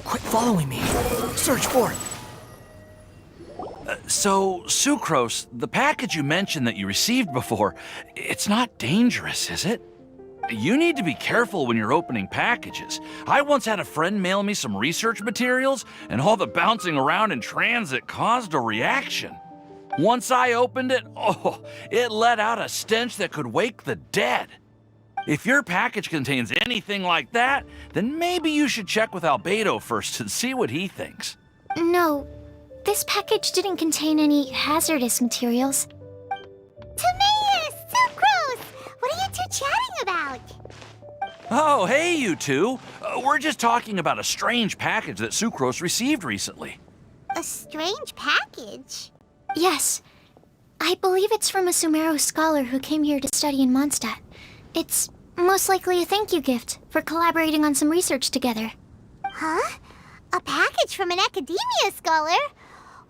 Quit following me. Search for it. So, Sucrose, the package you mentioned that you received before, it's not dangerous, is it? You need to be careful when you're opening packages. I once had a friend mail me some research materials, and all the bouncing around in transit caused a reaction. Once I opened it, it let out a stench that could wake the dead. If your package contains anything like that, then maybe you should check with Albedo first and see what he thinks. No, this package didn't contain any hazardous materials. Timaeus! Sucrose! What are you two chatting about? Oh, hey, you two. We're just talking about a strange package that Sucrose received recently. A strange package? Yes. I believe it's from a Sumeru scholar who came here to study in Mondstadt. It's most likely a thank you gift for collaborating on some research together. Huh? A package from an academia scholar?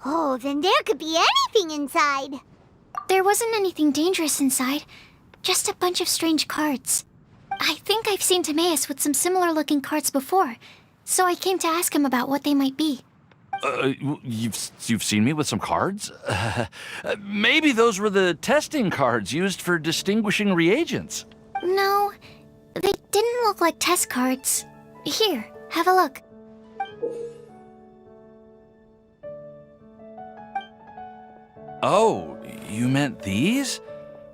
Oh, then there could be anything inside. There wasn't anything dangerous inside, just a bunch of strange cards. I think I've seen Timaeus with some similar looking cards before, so I came to ask him about what they might be. You've seen me with some cards? Maybe those were the testing cards used for distinguishing reagents. No, they didn't look like test cards. Here, have a look. Oh, you meant these?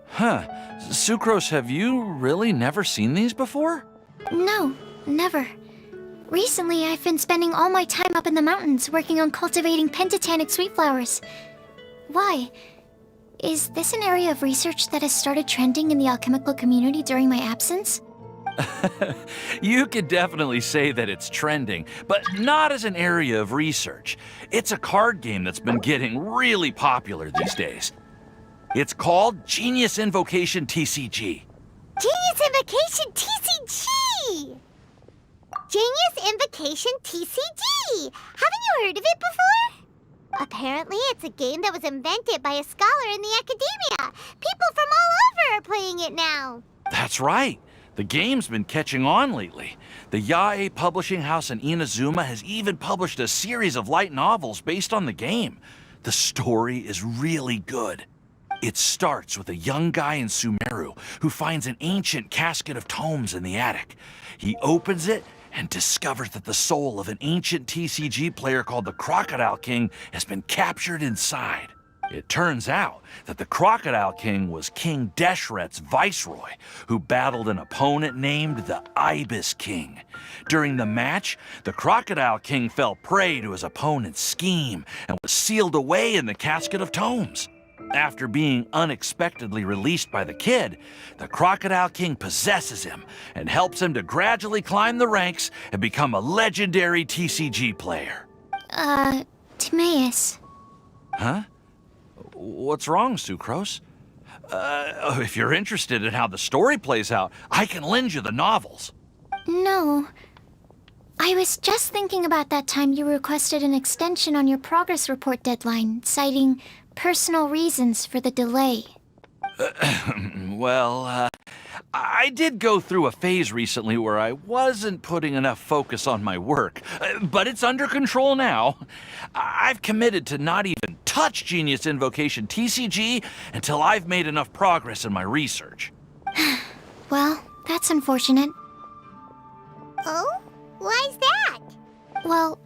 Huh. Sucrose, have you really never seen these before? No, never. Recently, I've been spending all my time up in the mountains working on cultivating pentatonic sweet flowers. Why? Is this an area of research that has started trending in the alchemical community during my absence? You could definitely say that it's trending, but not as an area of research. It's a card game that's been getting really popular these days. It's called Genius Invocation TCG. Genius Invokation TCG! Genius Invokation TCG! Haven't you heard of it before? Apparently, it's a game that was invented by a scholar in the academia. People from all over are playing it now. That's right. The game's been catching on lately. The Yae publishing house in Inazuma has even published a series of light novels based on the game. The story is really good. It starts with a young guy in Sumeru who finds an ancient casket of tomes in the attic. He opens it and discovers that the soul of an ancient TCG player called the Crocodile King has been captured inside. It turns out that the Crocodile King was King Deshret's viceroy, who battled an opponent named the Ibis King. During the match, the Crocodile King fell prey to his opponent's scheme and was sealed away in the casket of tomes. After being unexpectedly released by the kid, the Crocodile King possesses him and helps him to gradually climb the ranks and become a legendary TCG player. Timaeus. Huh? What's wrong, Sucrose? If you're interested in how the story plays out, I can lend you the novels. No. I was just thinking about that time you requested an extension on your progress report deadline, citing personal reasons for the delay. Well, I did go through a phase recently where I wasn't putting enough focus on my work, but it's under control now. I've committed to not even touch Genius Invocation TCG until I've made enough progress in my research. Well, that's unfortunate. Oh? Why's that? Well,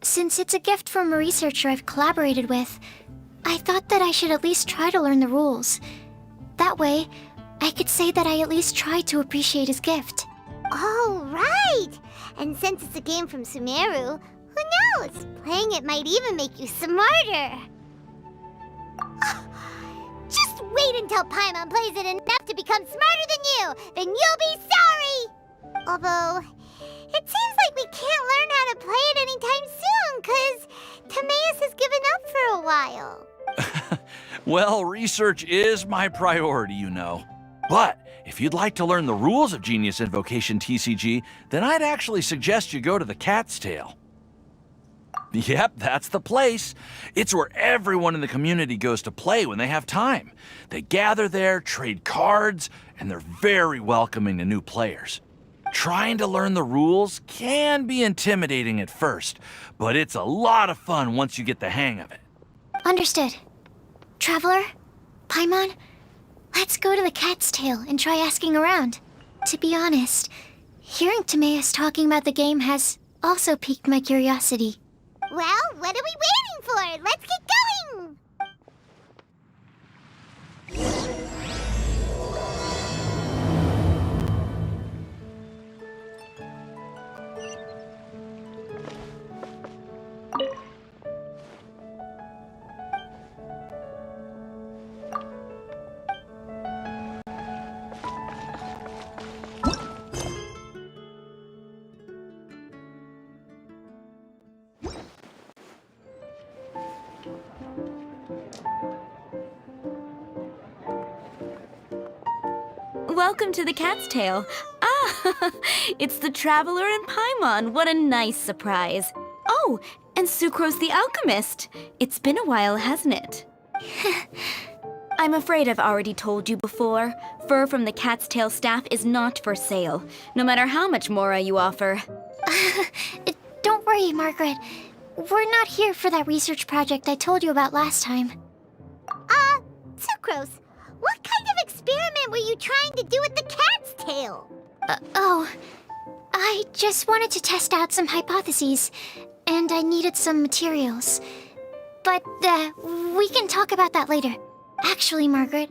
since it's a gift from a researcher I've collaborated with, I thought that I should at least try to learn the rules. That way, I could say that I at least tried to appreciate his gift. Oh, right! And since it's a game from Sumeru, who knows? Playing it might even make you smarter. Just wait until Paimon plays it enough to become smarter than you! Then you'll be sorry! Although, it seems like we can't learn how to play it anytime soon, 'cause Timaeus has given up for a while. Well, research is my priority, you know. But if you'd like to learn the rules of Genius Invocation TCG, then I'd actually suggest you go to the Cat's Tail. Yep, that's the place. It's where everyone in the community goes to play when they have time. They gather there, trade cards, and they're very welcoming to new players. Trying to learn the rules can be intimidating at first, but it's a lot of fun once you get the hang of it. Understood. Traveler? Paimon? Let's go to the Cat's Tail and try asking around. To be honest, hearing Timaeus talking about the game has also piqued my curiosity. Well, what are we waiting for? Let's get going! Welcome to the Cat's Tail. Ah, it's the Traveler and Paimon. What a nice surprise. Oh, and Sucrose the Alchemist. It's been a while, hasn't it? I'm afraid I've already told you before. Fur from the Cat's Tail staff is not for sale, no matter how much Mora you offer. Don't worry, Margaret. We're not here for that research project I told you about last time. Sucrose, what kind of experiment were you trying to do with the cat's tail? I just wanted to test out some hypotheses, and I needed some materials. But, we can talk about that later. Actually, Margaret,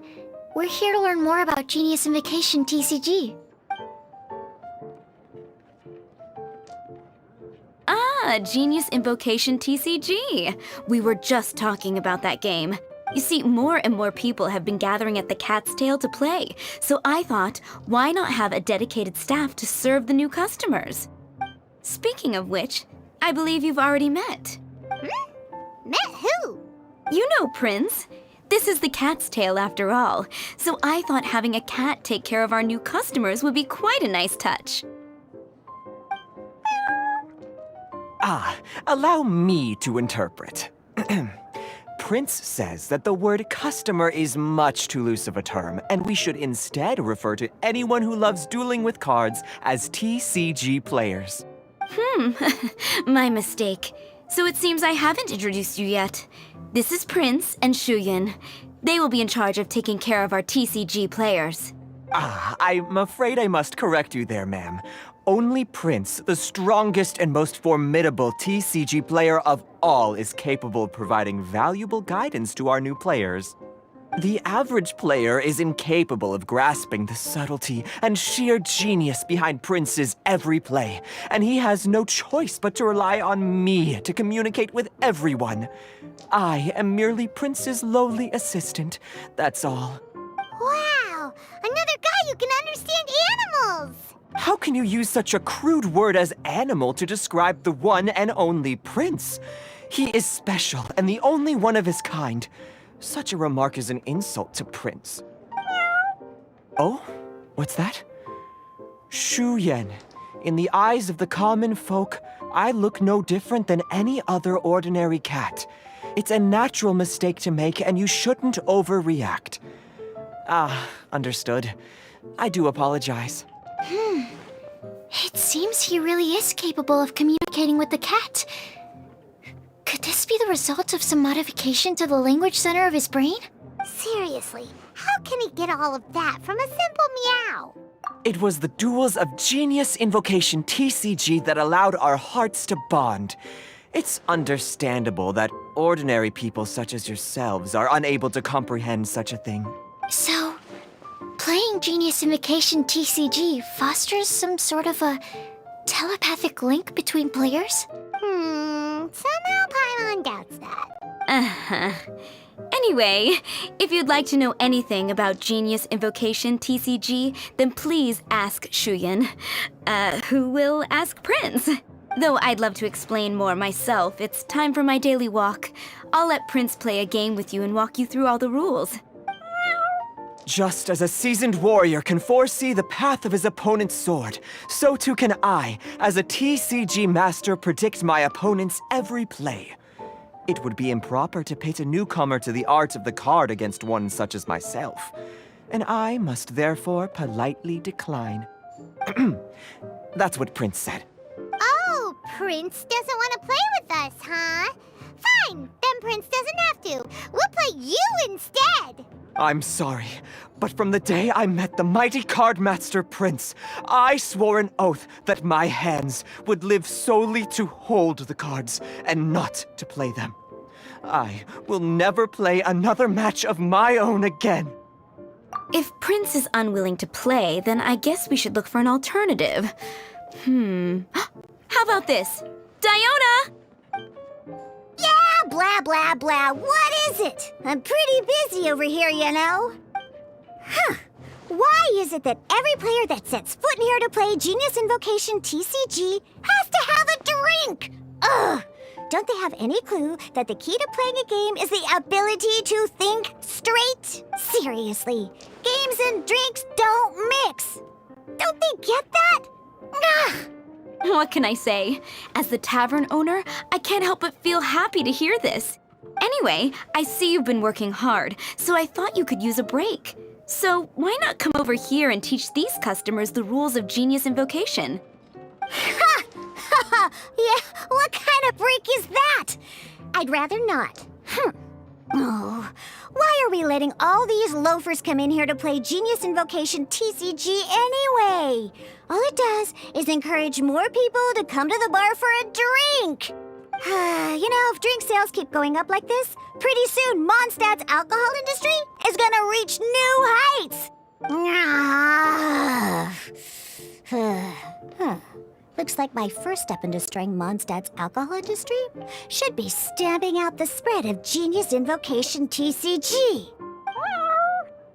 we're here to learn more about Genius Invocation TCG. Ah, Genius Invocation TCG. We were just talking about that game. You see, more and more people have been gathering at the Cat's Tail to play, so I thought, why not have a dedicated staff to serve the new customers? Speaking of which, I believe you've already met. Met who? You know Prince. This is the Cat's Tail after all, so I thought having a cat take care of our new customers would be quite a nice touch. Allow me to interpret. Prince says that the word customer is much too loose of a term, and we should instead refer to anyone who loves dueling with cards as TCG players. My mistake. So it seems I haven't introduced you yet. This is Prince and Shuyan. They will be in charge of taking care of our TCG players. I'm afraid I must correct you there, ma'am. Only Prince, the strongest and most formidable TCG player of all, is capable of providing valuable guidance to our new players. The average player is incapable of grasping the subtlety and sheer genius behind Prince's every play, and he has no choice but to rely on me to communicate with everyone. I am merely Prince's lowly assistant, that's all. Wow! Another guy who can understand animals! How can you use such a crude word as animal to describe the one and only Prince? He is special and the only one of his kind. Such a remark is an insult to Prince. Oh? What's that? Shuyan. In the eyes of the common folk, I look no different than any other ordinary cat. It's a natural mistake to make, and you shouldn't overreact. Understood. I do apologize. It seems he really is capable of communicating with the cat. Could this be the result of some modification to the language center of his brain? Seriously, how can he get all of that from a simple meow? It was the duels of Genius Invocation TCG that allowed our hearts to bond. It's understandable that ordinary people such as yourselves are unable to comprehend such a thing. So, playing Genius Invocation TCG fosters some sort of a telepathic link between players? Somehow Paimon doubts that. Anyway, if you'd like to know anything about Genius Invocation TCG, then please ask Shuyan, who will ask Prince. Though I'd love to explain more myself, it's time for my daily walk. I'll let Prince play a game with you and walk you through all the rules. Just as a seasoned warrior can foresee the path of his opponent's sword, so too can I, as a TCG master, predict my opponent's every play. It would be improper to pit a newcomer to the art of the card against one such as myself, and I must therefore politely decline. That's what Prince said. Oh, Prince doesn't want to play with us, huh? Fine, then Prince doesn't have to. We'll play you instead. I'm sorry, but from the day I met the mighty cardmaster Prince, I swore an oath that my hands would live solely to hold the cards and not to play them. I will never play another match of my own again. If Prince is unwilling to play, then I guess we should look for an alternative. How about this? Diona! Yeah, blah, blah, blah. What is it? I'm pretty busy over here, you know. Huh. Why is it that every player that sets foot in here to play Genius Invocation TCG has to have a drink? Ugh! Don't they have any clue that the key to playing a game is the ability to think straight? Seriously, games and drinks don't mix. Don't they get that? Ugh! What can I say? As the tavern owner, I can't help but feel happy to hear this. Anyway, I see you've been working hard, so I thought you could use a break. So why not come over here and teach these customers the rules of Genius Invocation? Ha! Ha! Yeah, what kind of break is that? I'd rather not. Oh, why are we letting all these loafers come in here to play Genius Invocation TCG anyway? All it does is encourage more people to come to the bar for a drink. You know, if drink sales keep going up like this, pretty soon Mondstadt's alcohol industry is gonna reach new heights. Looks like my first step in destroying Mondstadt's alcohol industry should be stamping out the spread of Genius Invocation TCG.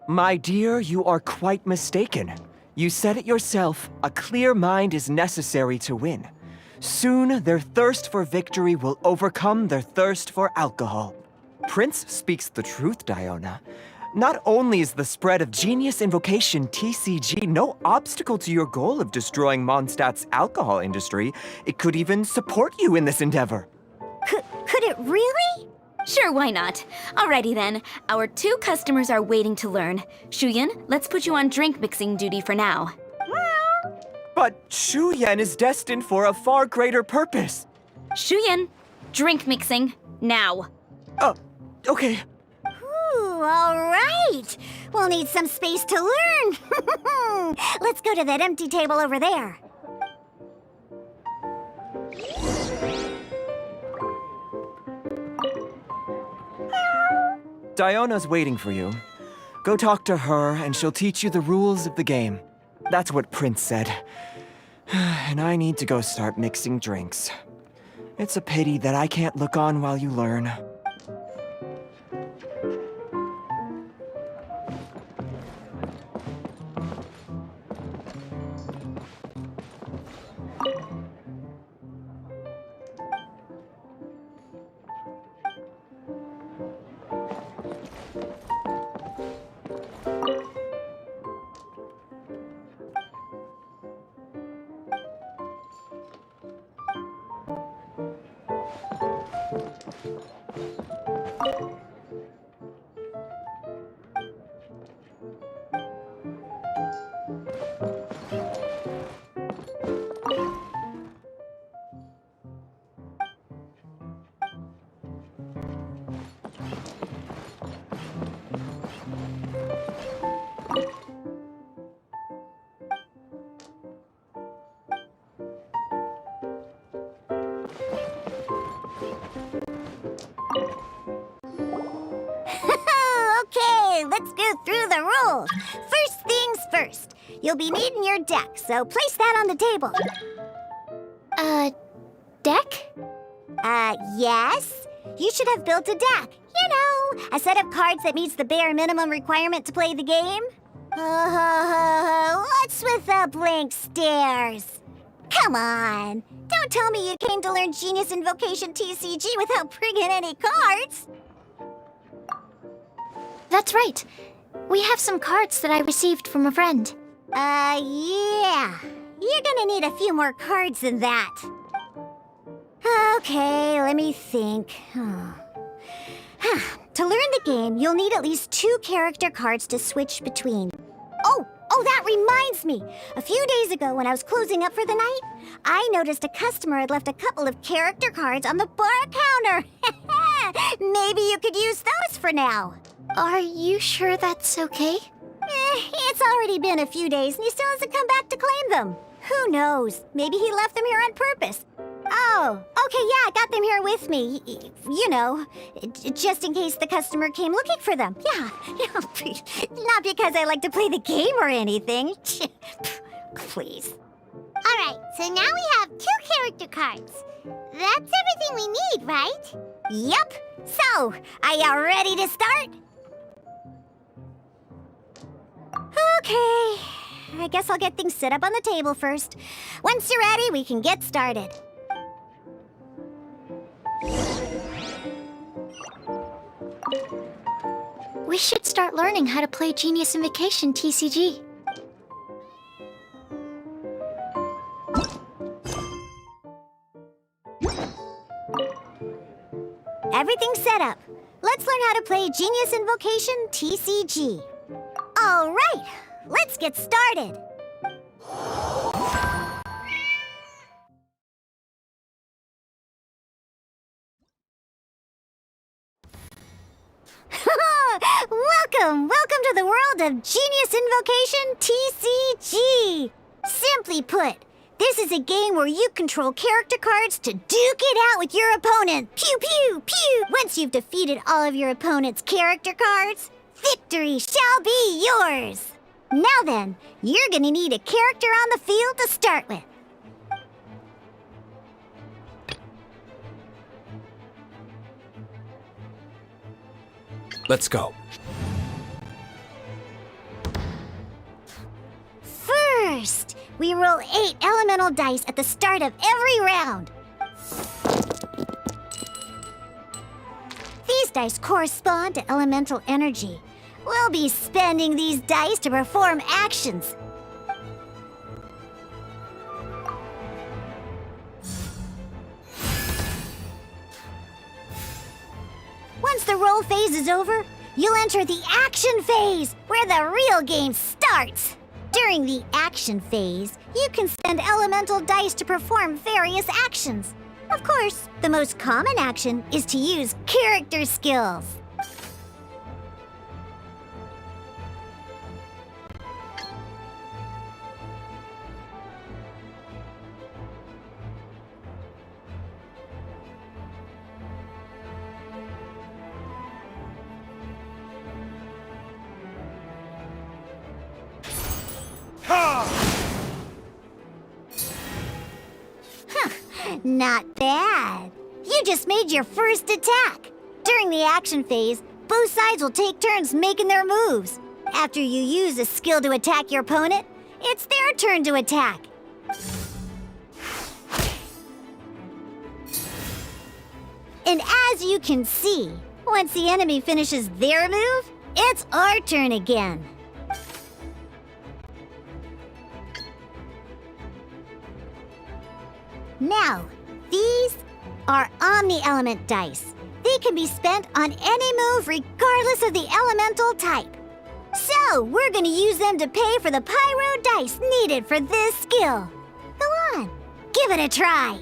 My dear, you are quite mistaken. You said it yourself, a clear mind is necessary to win. Soon, their thirst for victory will overcome their thirst for alcohol. Prince speaks the truth, Diona. Not only is the spread of Genius Invocation TCG no obstacle to your goal of destroying Mondstadt's alcohol industry, it could even support you in this endeavor. Could it really? Sure, why not? Alrighty then, our 2 customers are waiting to learn. Shuyan, let's put you on drink mixing duty for now. But Shuyan is destined for a far greater purpose. Shuyan, drink mixing, now. Okay. Ooh, all right. We'll need some space to learn. Let's go to that empty table over there. Diona's waiting for you. Go talk to her, and she'll teach you the rules of the game. That's what Prince said. And I need to go start mixing drinks. It's a pity that I can't look on while you learn. Okay, let's go through the rules. First things first. You'll be needing your deck, so place that on the table. Deck? Yes. You should have built a deck. You know, a set of cards that meets the bare minimum requirement to play the game. What's with the blank stares? Come on. Don't tell me you came to learn Genius Invocation TCG without bringing any cards. That's right. We have some cards that I received from a friend. Yeah. You're gonna need a few more cards than that. Okay, let me think. To learn the game, you'll need at least 2 character cards to switch between. Oh, Oh, that reminds me. A few days ago, when I was closing up for the night, I noticed a customer had left a couple of character cards on the bar counter. Maybe you could use those for now. Are you sure that's okay? It's already been a few days and he still hasn't come back to claim them. Who knows? Maybe he left them here on purpose. Oh, okay, yeah, I got them here with me. You know, just in case the customer came looking for them. Yeah, not because I like to play the game or anything. Please. All right, so now we have 2 character cards. That's everything we need, right? Yep. So, are you ready to start? Okay. I guess I'll get things set up on the table first. Once you're ready, we can get started. We should start learning how to play Genius Invocation TCG. Everything's set up. Let's learn how to play Genius Invocation TCG. All right, let's get started. Welcome to the world of Genius Invocation TCG. Simply put, this is a game where you control character cards to duke it out with your opponent. Pew, pew, pew. Once you've defeated all of your opponent's character cards, victory shall be yours. Now then, you're gonna need a character on the field to start with. Let's go. First, we roll 8 elemental dice at the start of every round. These dice correspond to elemental energy. We'll be spending these dice to perform actions. Once the roll phase is over, you'll enter the action phase, where the real game starts. During the action phase, you can spend elemental dice to perform various actions. Of course, the most common action is to use character skills. Not bad. You just made your first attack. During the action phase, both sides will take turns making their moves. After you use a skill to attack your opponent, it's their turn to attack. And as you can see, once the enemy finishes their move, it's our turn again. Now, these are Omni-Element dice. They can be spent on any move regardless of the elemental type. So, we're gonna use them to pay for the pyro dice needed for this skill. Go on, give it a try.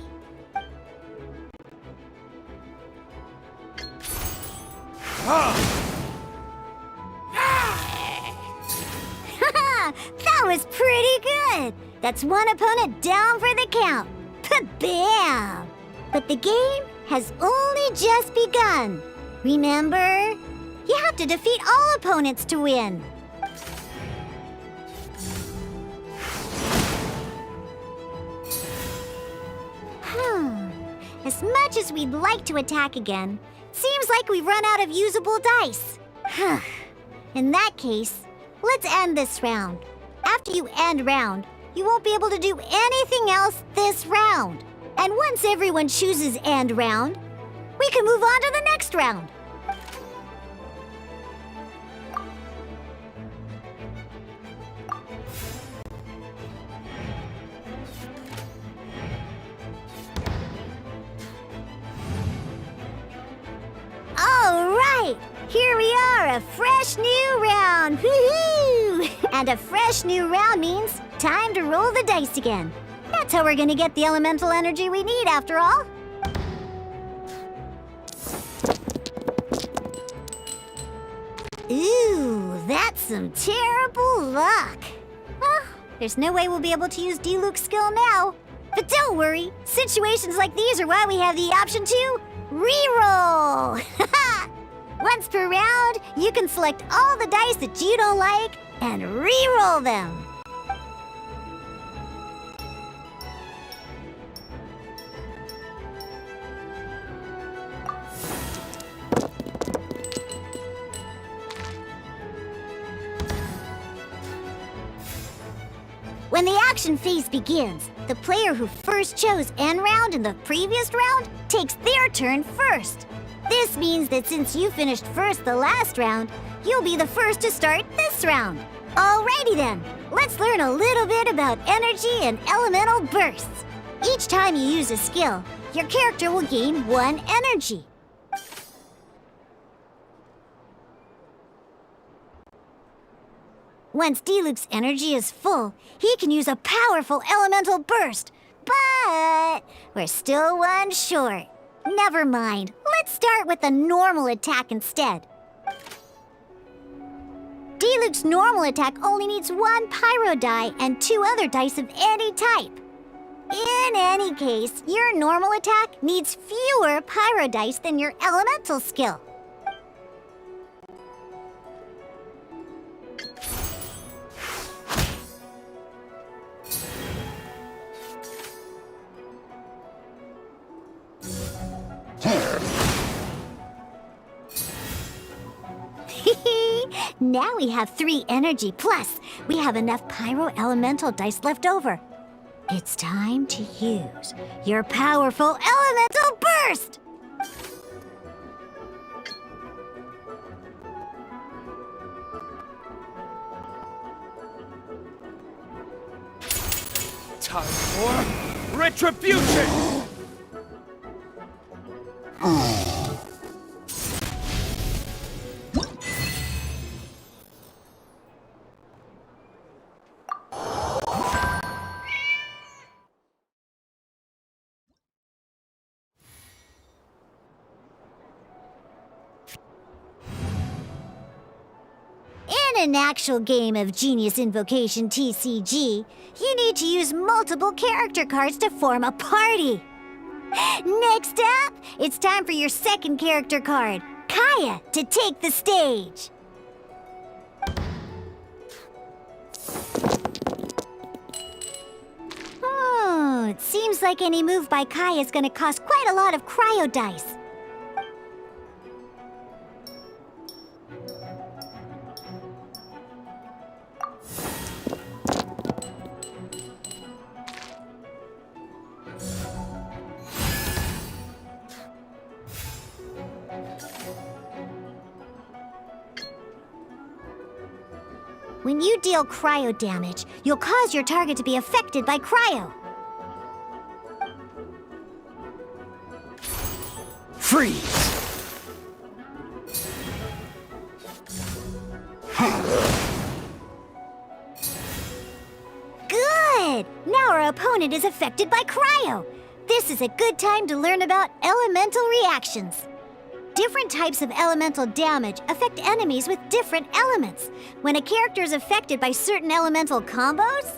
That was pretty good. That's one opponent down for the count. Bam! But the game has only just begun. Remember? You have to defeat all opponents to win. As much as we'd like to attack again, seems like we've run out of usable dice. In that case, let's end this round. After you end round, you won't be able to do anything else this round. And once everyone chooses end round, we can move on to the next round. All right, here we are, a fresh new round. Woohoo! And a fresh new round means time to roll the dice again. That's how we're gonna get the elemental energy we need, after all. Ooh, that's some terrible luck. Well, there's no way we'll be able to use Diluc's skill now. But don't worry, situations like these are why we have the option to reroll. Once per round, you can select all the dice that you don't like and reroll them. When the action phase begins, the player who first chose end round in the previous round takes their turn first. This means that since you finished first the last round, you'll be the first to start this round. Alrighty then, let's learn a little bit about energy and elemental bursts. Each time you use a skill, your character will gain 1 energy. Once Diluc's energy is full, he can use a powerful elemental burst. But we're still 1 short. Never mind. Let's start with a normal attack instead. Diluc's normal attack only needs 1 pyro die and 2 other dice of any type. In any case, your normal attack needs fewer pyro dice than your elemental skill. Now we have 3 energy, plus we have enough pyro elemental dice left over. It's time to use your powerful elemental burst! Time for retribution! In an actual game of Genius Invocation TCG, you need to use multiple character cards to form a party. Next up, it's time for your second character card, Kaya, to take the stage. It seems like any move by Kaya is gonna cost quite a lot of cryo dice. When you deal cryo damage, you'll cause your target to be affected by cryo. Freeze! Good! Now our opponent is affected by cryo. This is a good time to learn about elemental reactions. Different types of elemental damage affect enemies with different elements. When a character is affected by certain elemental combos,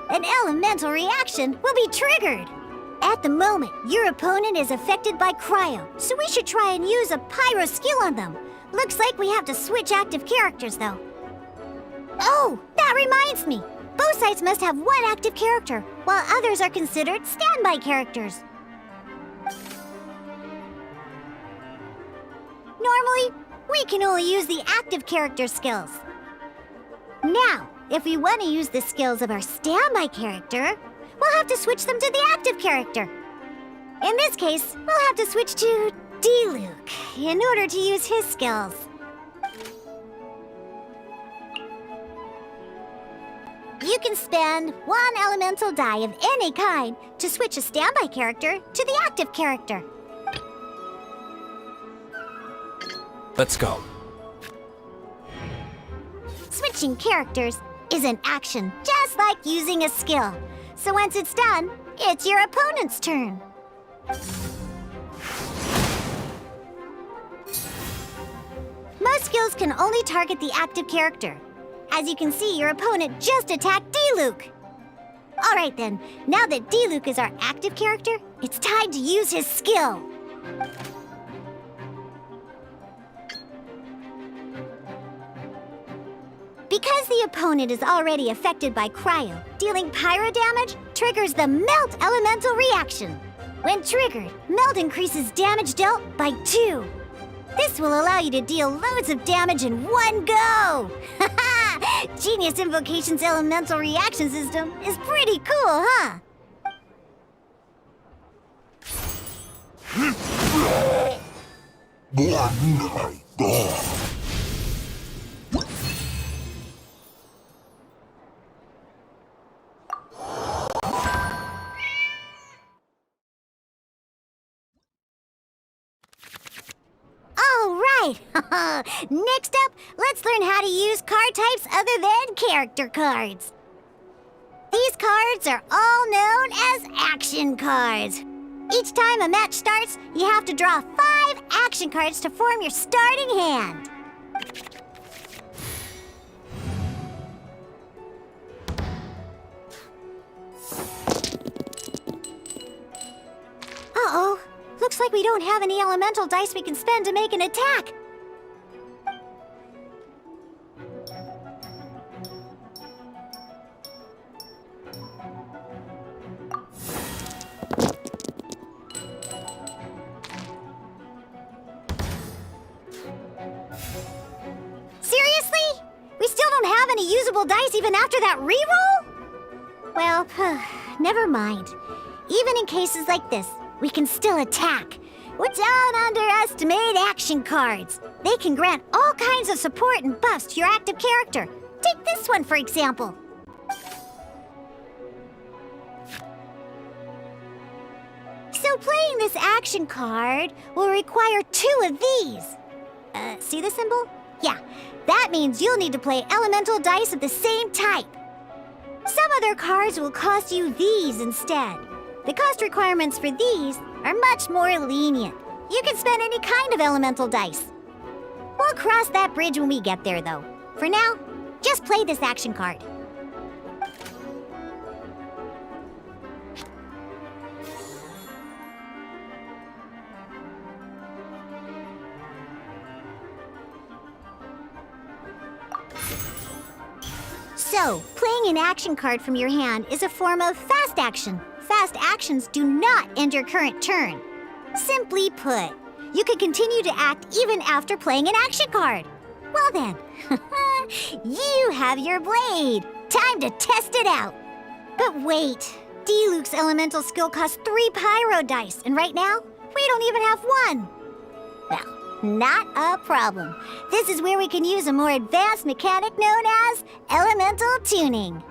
an elemental reaction will be triggered. At the moment, your opponent is affected by cryo, so we should try and use a pyro skill on them. Looks like we have to switch active characters, though. Oh, that reminds me. Both sides must have 1 active character, while others are considered standby characters. Normally, we can only use the active character skills. Now, if we want to use the skills of our standby character, we'll have to switch them to the active character. In this case, we'll have to switch to Diluc in order to use his skills. You can spend 1 elemental die of any kind to switch a standby character to the active character. Let's go. Switching characters is an action, just like using a skill. So once it's done, it's your opponent's turn. Most skills can only target the active character. As you can see, your opponent just attacked D-Luke. Alright then, now that D-Luke is our active character, it's time to use his skill. Because the opponent is already affected by cryo, dealing pyro damage triggers the Melt Elemental reaction. When triggered, Melt increases damage dealt by 2. This will allow you to deal loads of damage in one go! Genius Invocation's elemental reaction system is pretty cool, huh? Next up, let's learn how to use card types other than character cards. These cards are all known as action cards. Each time a match starts, you have to draw 5 action cards to form your starting hand. Uh-oh. Looks like we don't have any elemental dice we can spend to make an attack. Seriously? We still don't have any usable dice even after that reroll? Well, never mind. Even in cases like this, we can still attack. We're down underestimated action cards. They can grant all kinds of support and buffs to your active character. Take this one, for example. So playing this action card will require 2 of these. See the symbol? Yeah, that means you'll need to play elemental dice of the same type. Some other cards will cost you these instead. The cost requirements for these are much more lenient. You can spend any kind of elemental dice. We'll cross that bridge when we get there, though. For now, just play this action card. So, playing an action card from your hand is a form of fast action. Fast actions do not end your current turn. Simply put, you can continue to act even after playing an action card. Well then, you have your blade. Time to test it out. But wait, D-Luke's elemental skill costs 3 pyro dice, and right now, we don't even have 1. Well, not a problem. This is where we can use a more advanced mechanic known as elemental tuning.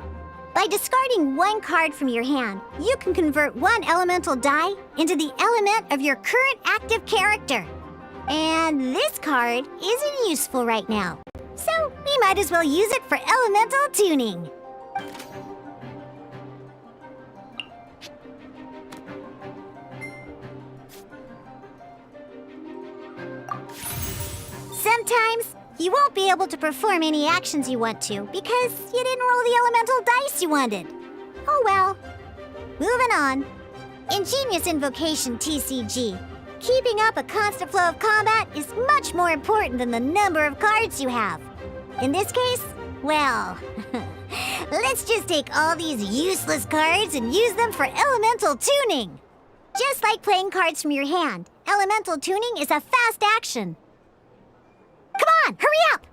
By discarding 1 card from your hand, you can convert 1 elemental die into the element of your current active character. And this card isn't useful right now, so we might as well use it for elemental tuning. Sometimes, you won't be able to perform any actions you want to because you didn't roll the elemental dice you wanted. Oh well. Moving on. In Genius Invocation TCG, keeping up a constant flow of combat is much more important than the number of cards you have. In this case, well, let's just take all these useless cards and use them for elemental tuning. Just like playing cards from your hand, elemental tuning is a fast action. Come on, hurry up!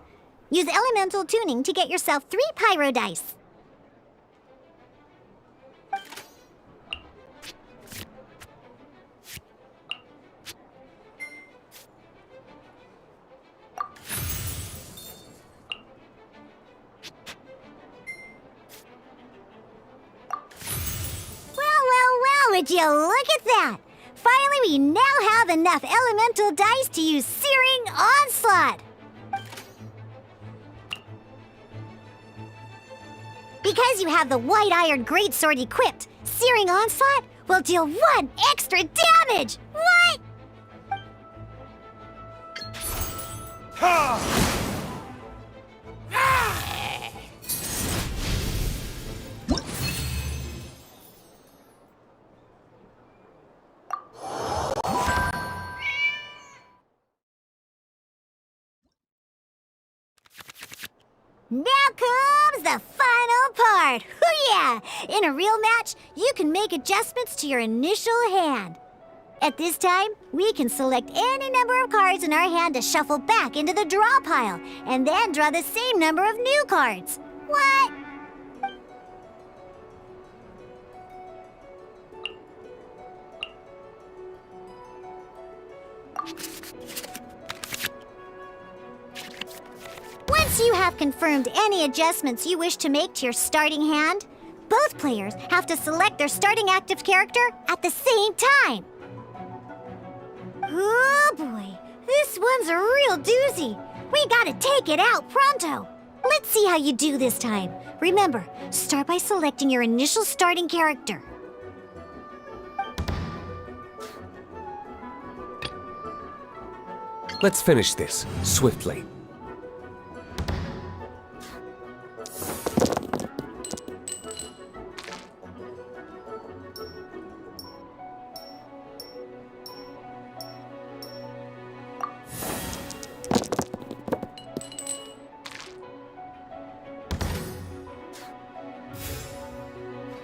Use elemental tuning to get yourself 3 pyro dice. Well, would you look at that? Finally, we now have enough elemental dice to use Searing Onslaught. Because you have the White Iron Greatsword equipped, Searing Onslaught will deal 1 extra damage! What? Now comes the final part! Hoo-yeah! In a real match, you can make adjustments to your initial hand. At this time, we can select any number of cards in our hand to shuffle back into the draw pile, and then draw the same number of new cards. What? Once you have confirmed any adjustments you wish to make to your starting hand, both players have to select their starting active character at the same time. Oh boy, this one's a real doozy. We gotta take it out pronto. Let's see how you do this time. Remember, start by selecting your initial starting character. Let's finish this swiftly.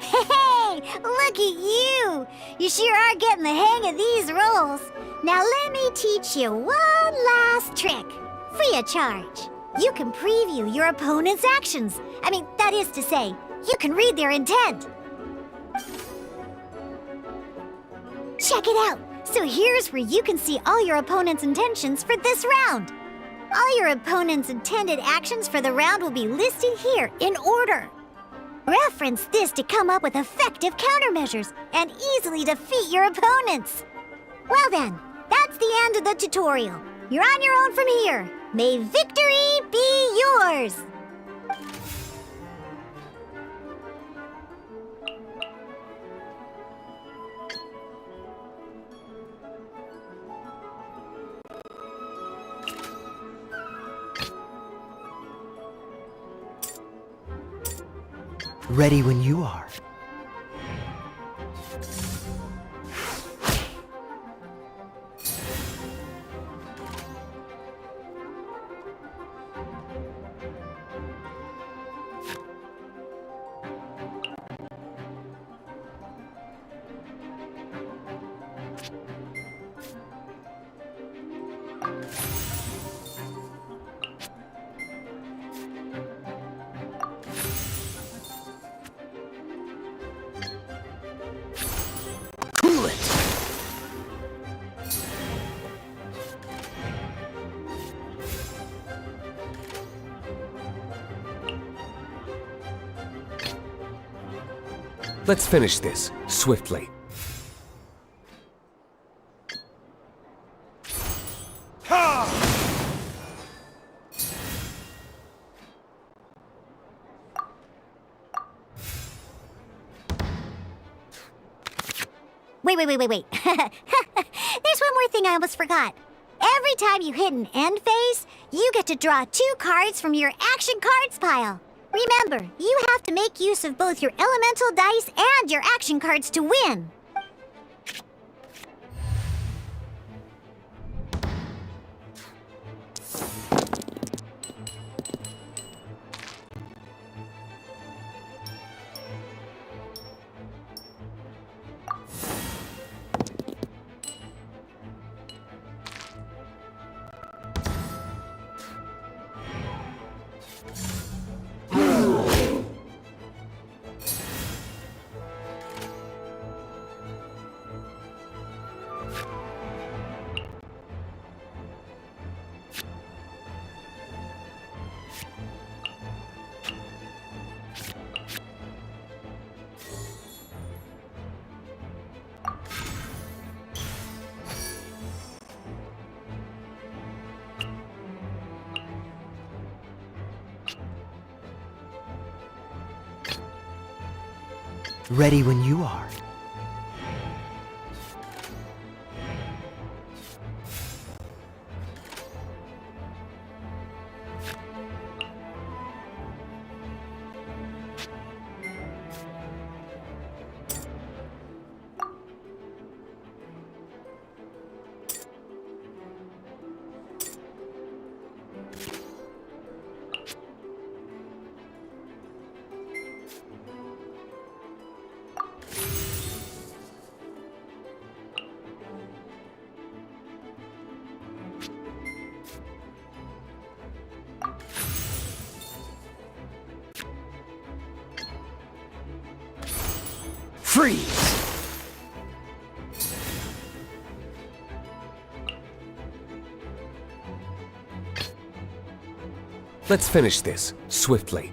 Hey, look at you! You sure are getting the hang of these rolls. Now let me teach you one last trick, free of charge. You can preview your opponent's actions. That is to say, you can read their intent. Check it out. So here's where you can see all your opponent's intentions for this round. All your opponent's intended actions for the round will be listed here in order. Reference this to come up with effective countermeasures and easily defeat your opponents. Well then, that's the end of the tutorial. You're on your own from here. May victory be yours! Ready when you are. Cool it! Let's finish this swiftly. Wait. There's one more thing I almost forgot. Every time you hit an end phase, you get to draw 2 cards from your action cards pile. Remember, you have to make use of both your elemental dice and your action cards to win. Ready when you are. Freeze! Let's finish this, swiftly.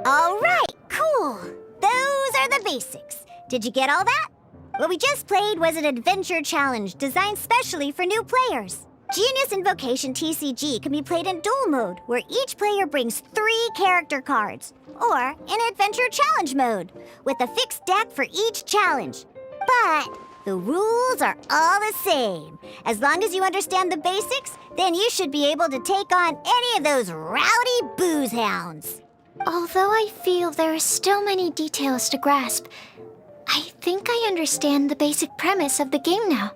All right, cool. Those are the basics. Did you get all that? What we just played was an adventure challenge designed specially for new players. Genius Invocation TCG can be played in duel mode, where each player brings 3 character cards, or in adventure challenge mode, with a fixed deck for each challenge. But the rules are all the same. As long as you understand the basics, then you should be able to take on any of those rowdy booze hounds. Although I feel there are still many details to grasp, I think I understand the basic premise of the game now.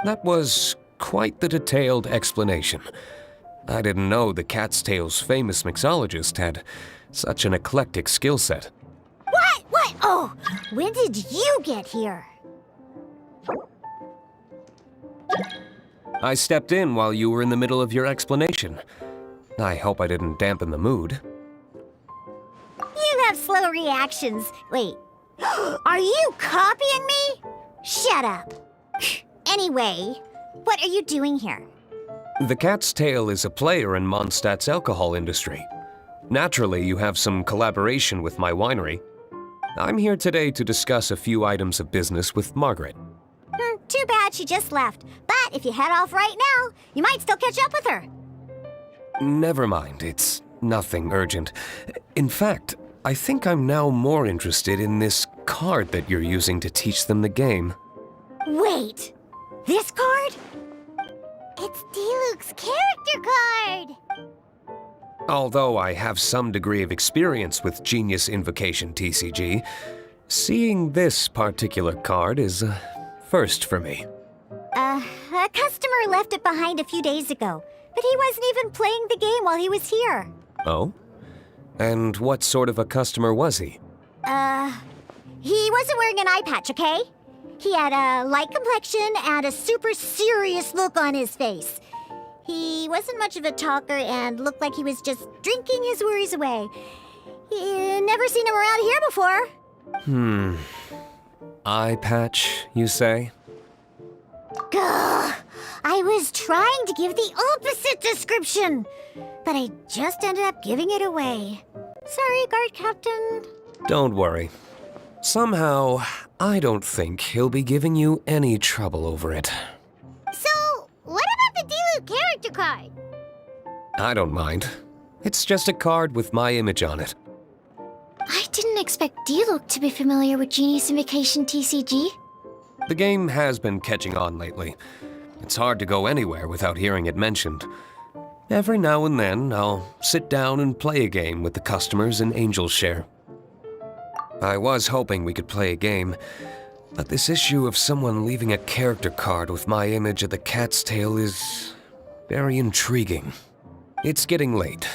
That was quite the detailed explanation. I didn't know the Cat's Tail's famous mixologist had such an eclectic skill set. What? Oh, when did you get here? I stepped in while you were in the middle of your explanation. I hope I didn't dampen the mood. You have slow reactions. Wait, are you copying me? Shut up. Anyway, what are you doing here? The Cat's Tail is a player in Mondstadt's alcohol industry. Naturally, you have some collaboration with my winery. I'm here today to discuss a few items of business with Margaret. Too bad she just left. But if you head off right now, you might still catch up with her. Never mind, it's nothing urgent. In fact, I think I'm now more interested in this card that you're using to teach them the game. Wait, this card? It's Diluc's character card! Although I have some degree of experience with Genius Invocation TCG, seeing this particular card is a first for me. A customer left it behind a few days ago, but he wasn't even playing the game while he was here. Oh? And what sort of a customer was he? He wasn't wearing an eye patch, okay? He had a light complexion and a super serious look on his face. He wasn't much of a talker and looked like he was just drinking his worries away. Never seen him around here before. Eye patch, you say? Gah! I was trying to give the opposite description, but I just ended up giving it away. Sorry, guard captain. Don't worry. Somehow, I don't think he'll be giving you any trouble over it. So, what about the Diluc character card? I don't mind. It's just a card with my image on it. I didn't expect Diluc to be familiar with Genius Invocation TCG. The game has been catching on lately. It's hard to go anywhere without hearing it mentioned. Every now and then, I'll sit down and play a game with the customers in Angel's Share. I was hoping we could play a game, but this issue of someone leaving a character card with my image at the cat's tail is very intriguing. It's getting late,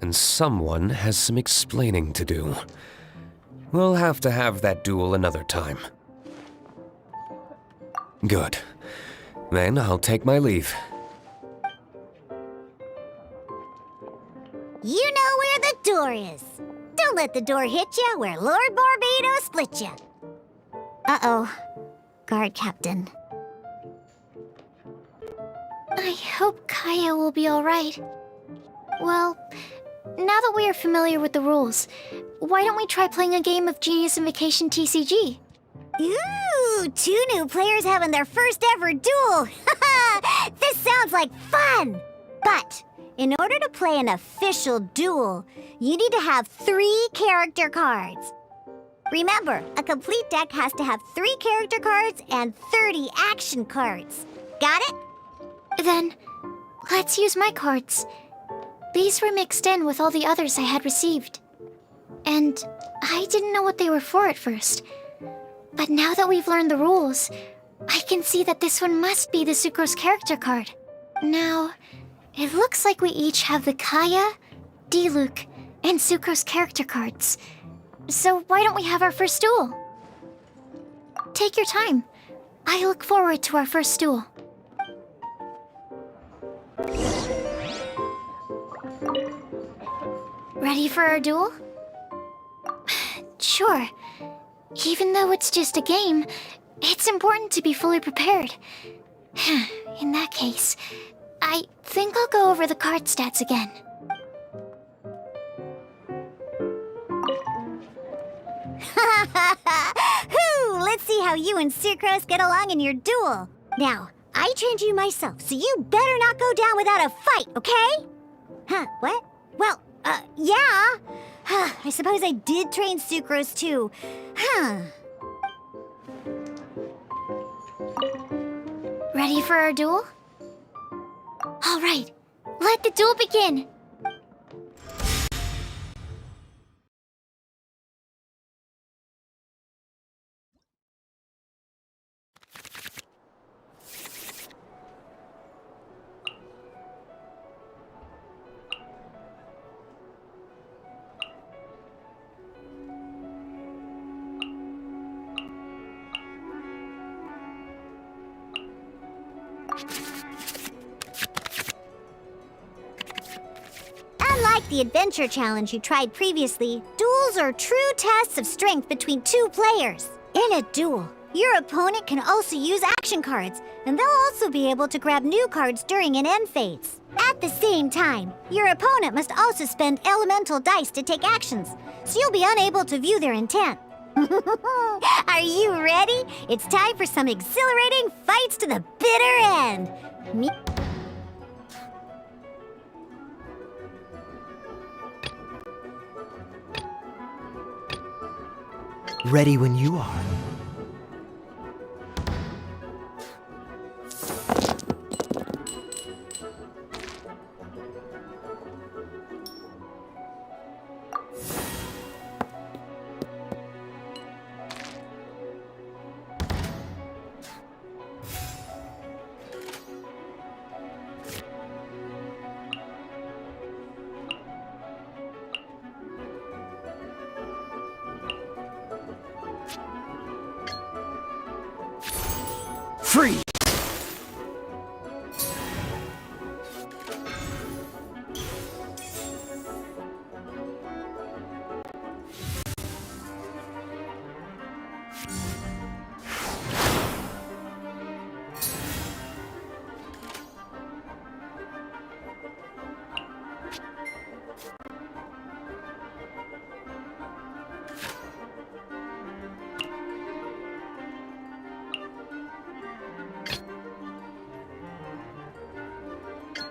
and someone has some explaining to do. We'll have to have that duel another time. Good. Then I'll take my leave. You know where the door is. Don't let the door hit you where Lord Barbados split you. Uh-oh. Guard captain. I hope Kaya will be alright. Well, now that we are familiar with the rules, why don't we try playing a game of Genius Invocation TCG? Ooh, 2 new players having their first ever duel. This sounds like fun! But in order to play an official duel, you need to have 3 character cards. Remember, a complete deck has to have 3 character cards and 30 action cards. Got it? Then, let's use my cards. These were mixed in with all the others I had received. And I didn't know what they were for at first. But now that we've learned the rules, I can see that this one must be the Sucrose character card. Now, it looks like we each have the Kaya, Diluc, and Sucrose character cards. So why don't we have our first duel? Take your time. I look forward to our first duel. Ready for our duel? Sure. Even though it's just a game, it's important to be fully prepared. In that case, I think I'll go over the card stats again. Let's see how you and Sucrose get along in your duel. Now, I trained you myself, so you better not go down without a fight, okay? Huh, what? Well, yeah. I suppose I did train Sucrose too. Ready for our duel? All right, let the duel begin. Unlike the adventure challenge you tried previously, duels are true tests of strength between 2 players. In a duel, your opponent can also use action cards, and they'll also be able to grab new cards during an end phase. At the same time, your opponent must also spend elemental dice to take actions, so you'll be unable to view their intent. Are you ready? It's time for some exhilarating fights to the bitter end. Ready when you are. Freeze!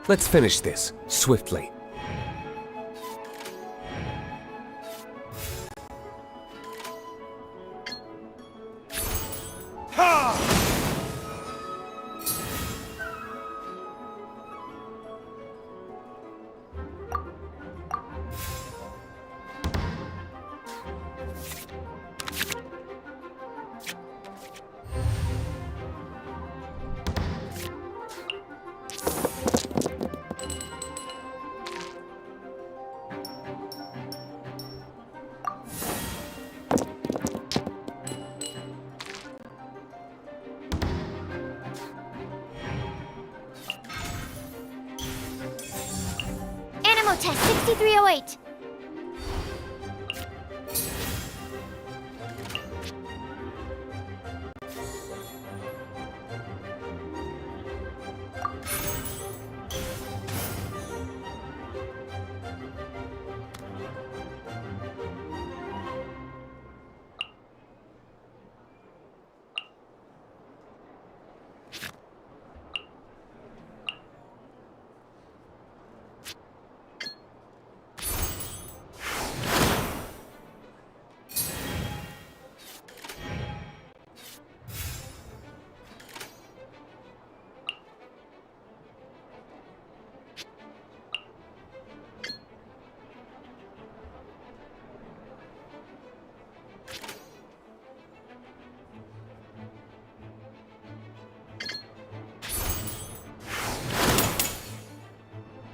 Let's finish this, swiftly. Animo test 6308.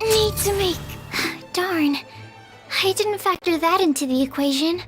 Need to make... Darn. I didn't factor that into the equation.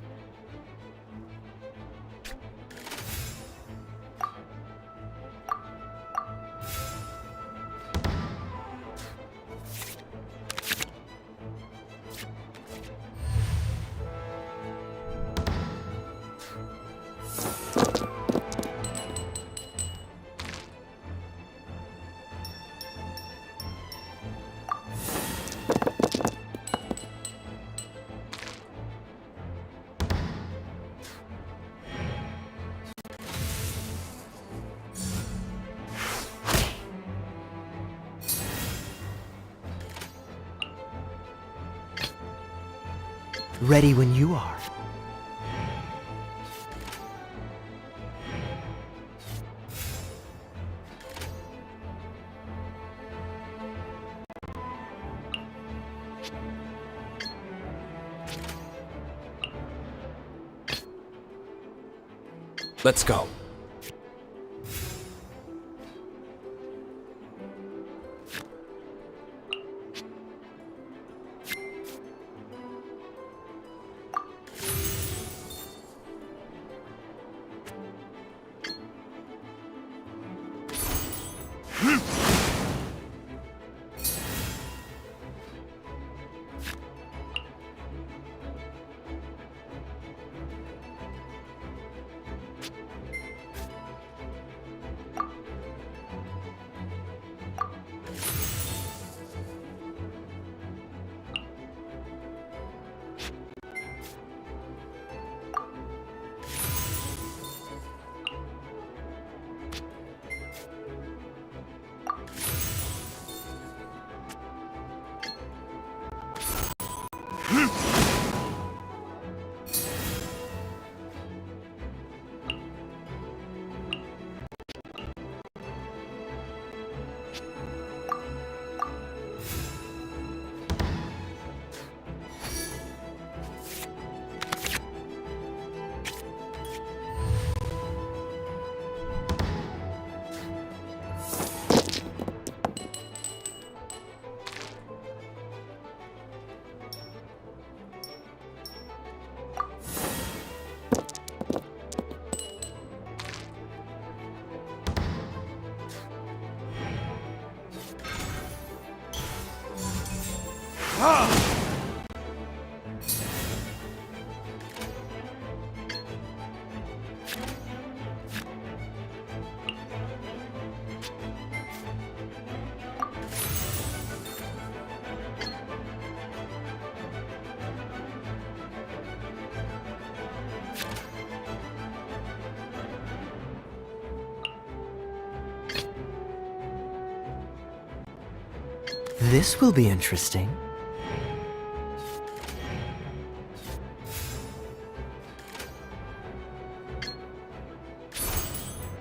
Ready when you are. Let's go. This will be interesting.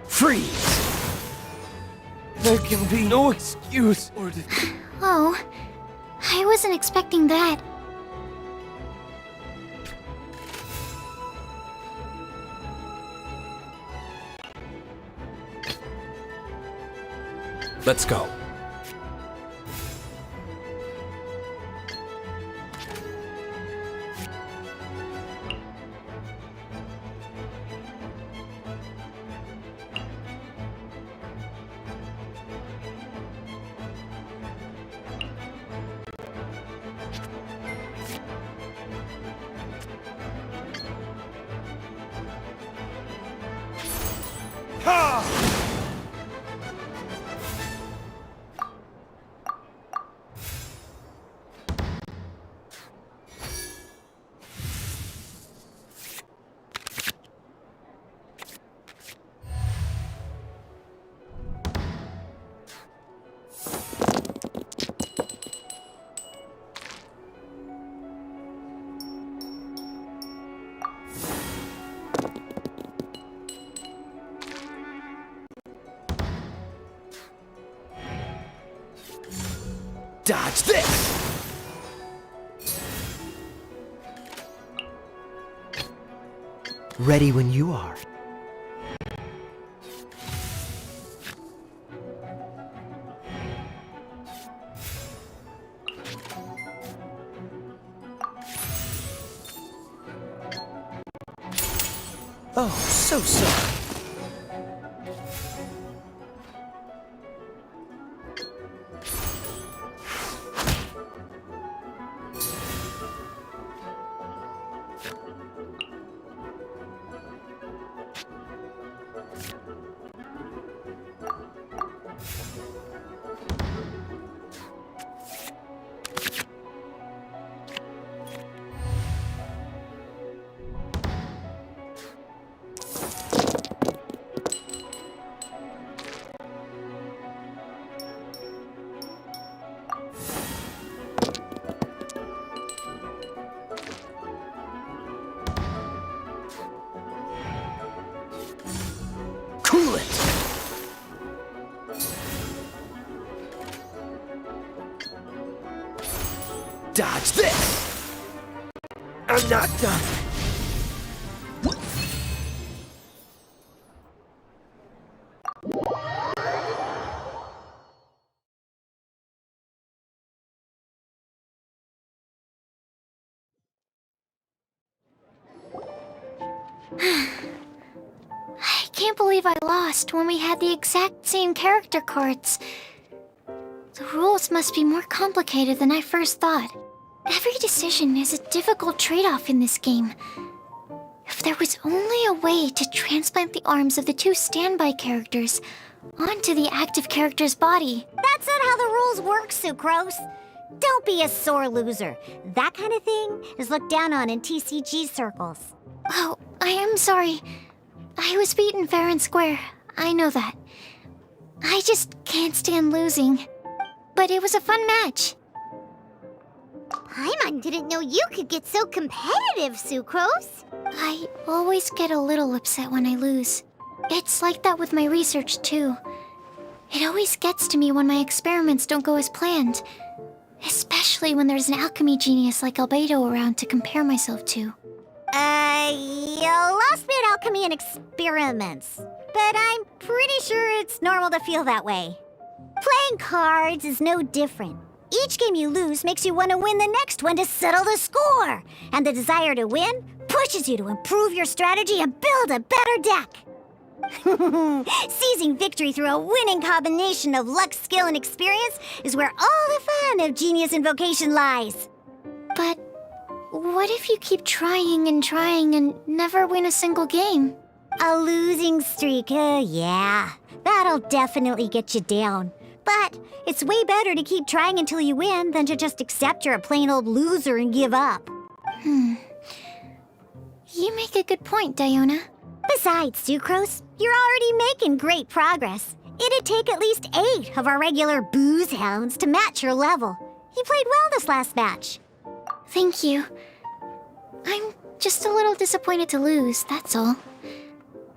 Freeze! There can be no excuse or... Oh, I wasn't expecting that. Let's go. Dodge this! Ready when you are. Oh, so sorry. Cool it! Dodge this! I'm not done. I can't believe I lost when we had the exact same character cards. The rules must be more complicated than I first thought. Every decision is a difficult trade-off in this game. If there was only a way to transplant the arms of the two standby characters onto the active character's body. That's not how the rules work, Sucrose. Don't be a sore loser. That kind of thing is looked down on in TCG circles. Oh, I am sorry. I was beaten fair and square. I know that. I just can't stand losing. But it was a fun match. Paimon didn't know you could get so competitive, Sucrose. I always get a little upset when I lose. It's like that with my research, too. It always gets to me when my experiments don't go as planned. Especially when there's an alchemy genius like Albedo around to compare myself to. You lost me at alchemy and experiments. But I'm pretty sure it's normal to feel that way. Playing cards is no different. Each game you lose makes you want to win the next one to settle the score. And the desire to win pushes you to improve your strategy and build a better deck. Seizing victory through a winning combination of luck, skill, and experience is where all the fun of Genius Invocation lies. what if you keep trying and never win a single game? A losing streak, yeah. That'll definitely get you down. But it's way better to keep trying until you win than to just accept you're a plain old loser and give up. You make a good point, Diona. Besides, Sucrose, you're already making great progress. It'd take at least 8 of our regular booze hounds to match your level. You played well this last match. Thank you. I'm just a little disappointed to lose, that's all.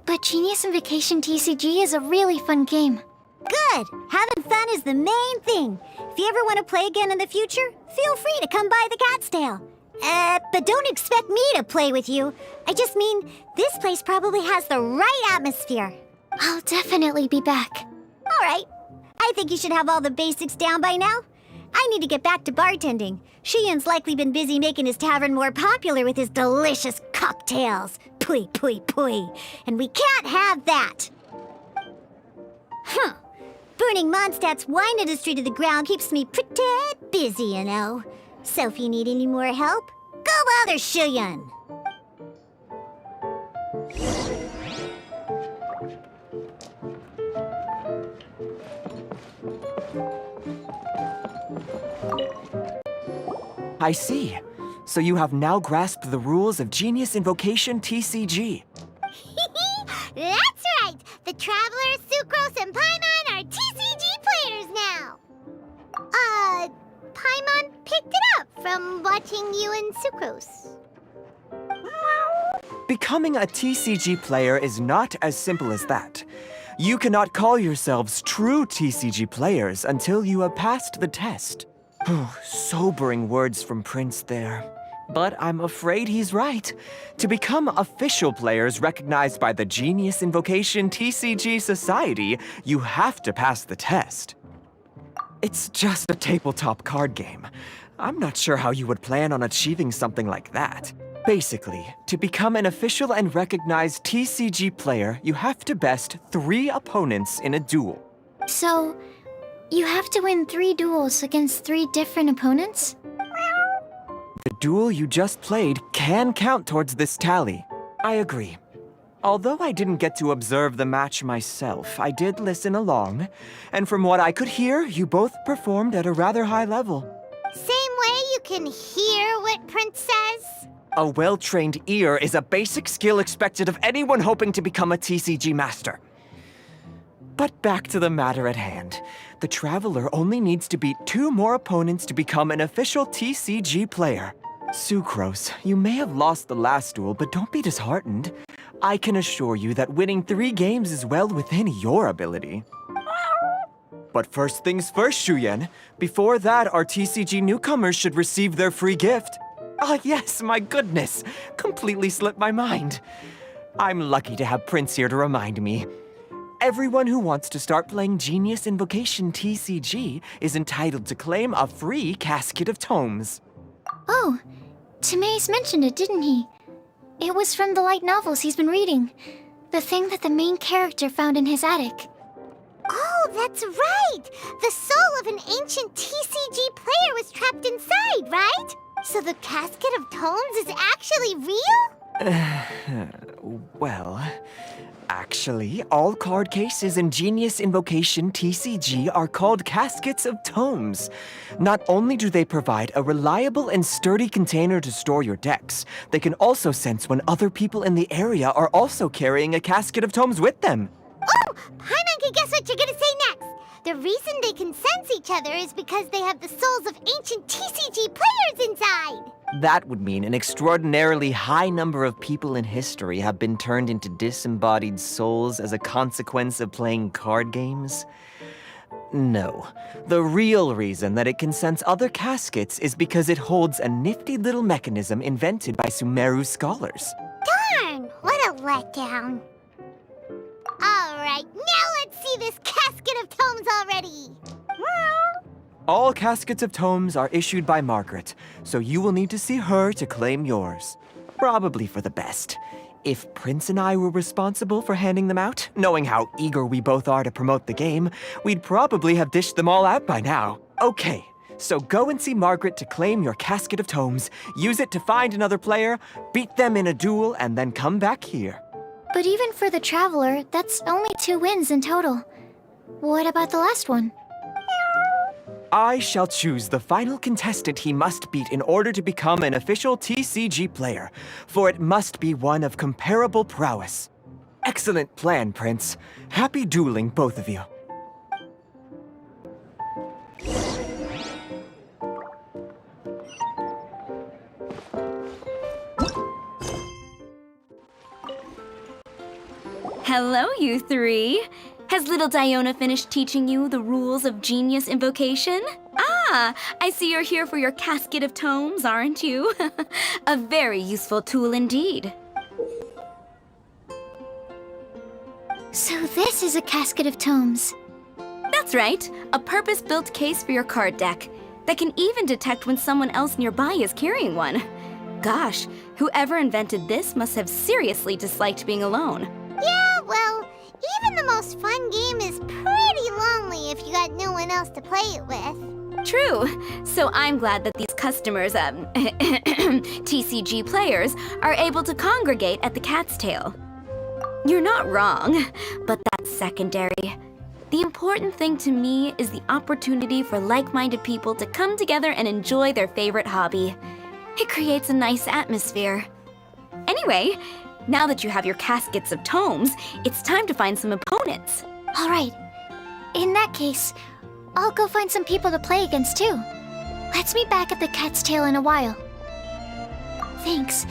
But Genius Invocation TCG is a really fun game. Good! Having fun is the main thing. If you ever want to play again in the future, feel free to come by the Cat's Tail. But don't expect me to play with you. I just mean, this place probably has the right atmosphere. I'll definitely be back. All right. I think you should have all the basics down by now. I need to get back to bartending. Shiyan's likely been busy making his tavern more popular with his delicious cocktails. Pui, pui, pui. And we can't have that. Huh. Burning Mondstadt's wine industry to the ground keeps me pretty busy, you know. So if you need any more help, go bother Shiyan. I see. So you have now grasped the rules of Genius Invocation TCG. That's right! The Traveler, Sucrose, and Paimon are TCG players now! Paimon picked it up from watching you and Sucrose. Becoming a TCG player is not as simple as that. You cannot call yourselves true TCG players until you have passed the test. Sobering words from Prince there. But I'm afraid he's right. To become official players recognized by the Genius Invocation TCG Society, you have to pass the test. It's just a tabletop card game. I'm not sure how you would plan on achieving something like that. Basically, to become an official and recognized TCG player, you have to best 3 opponents in a duel. So, you have to win 3 duels against 3 different opponents? The duel you just played can count towards this tally. I agree. Although I didn't get to observe the match myself, I did listen along, and from what I could hear, you both performed at a rather high level. Same way you can hear what Prince says? A well-trained ear is a basic skill expected of anyone hoping to become a TCG master. But back to the matter at hand. The Traveler only needs to beat 2 more opponents to become an official TCG player. Sucrose, you may have lost the last duel, but don't be disheartened. I can assure you that winning 3 games is well within your ability. But first things first, Shuyen. Before that, our TCG newcomers should receive their free gift. Ah, yes, my goodness. Completely slipped my mind. I'm lucky to have Prince here to remind me. Everyone who wants to start playing Genius Invocation TCG is entitled to claim a free casket of tomes. Oh, Timaeus mentioned it, didn't he? It was from the light novels he's been reading. The thing that the main character found in his attic. Oh, that's right! The soul of an ancient TCG player was trapped inside, right? So the casket of tomes is actually real? Well, actually, all card cases in Genius Invocation TCG are called caskets of tomes. Not only do they provide a reliable and sturdy container to store your decks, they can also sense when other people in the area are also carrying a casket of tomes with them. Oh! Paimon can guess what you're gonna say next! The reason they can sense each other is because they have the souls of ancient TCG players inside! That would mean an extraordinarily high number of people in history have been turned into disembodied souls as a consequence of playing card games. No. The real reason that it can sense other caskets is because it holds a nifty little mechanism invented by Sumeru scholars. Darn! What a letdown. Alright, now let's see this casket of tomes already! All caskets of tomes are issued by Margaret, so you will need to see her to claim yours. Probably for the best. If Prince and I were responsible for handing them out, knowing how eager we both are to promote the game, we'd probably have dished them all out by now. Okay, So go and see Margaret to claim your casket of tomes, use it to find another player, beat them in a duel, and then come back here. But even for the Traveler, that's only 2 wins in total. What about the last one? I shall choose the final contestant he must beat in order to become an official TCG player, for it must be one of comparable prowess. Excellent plan, Prince. Happy dueling, both of you. Hello, you three. Has little Diona finished teaching you the rules of genius invocation? Ah, I see you're here for your casket of tomes, aren't you? A very useful tool indeed. So this is a casket of tomes. That's right, a purpose-built case for your card deck that can even detect when someone else nearby is carrying one. Gosh, whoever invented this must have seriously disliked being alone. Yeah, well, even the most fun game is pretty lonely if you got no one else to play it with. True. So I'm glad that these customers, TCG players, are able to congregate at the Cat's Tail. You're not wrong, but that's secondary. The important thing to me is the opportunity for like-minded people to come together and enjoy their favorite hobby. It creates a nice atmosphere. Anyway, now that you have your caskets of tomes, it's time to find some opponents. All right. In that case, I'll go find some people to play against too. Let's meet back at the Cat's Tail in a while. Thanks.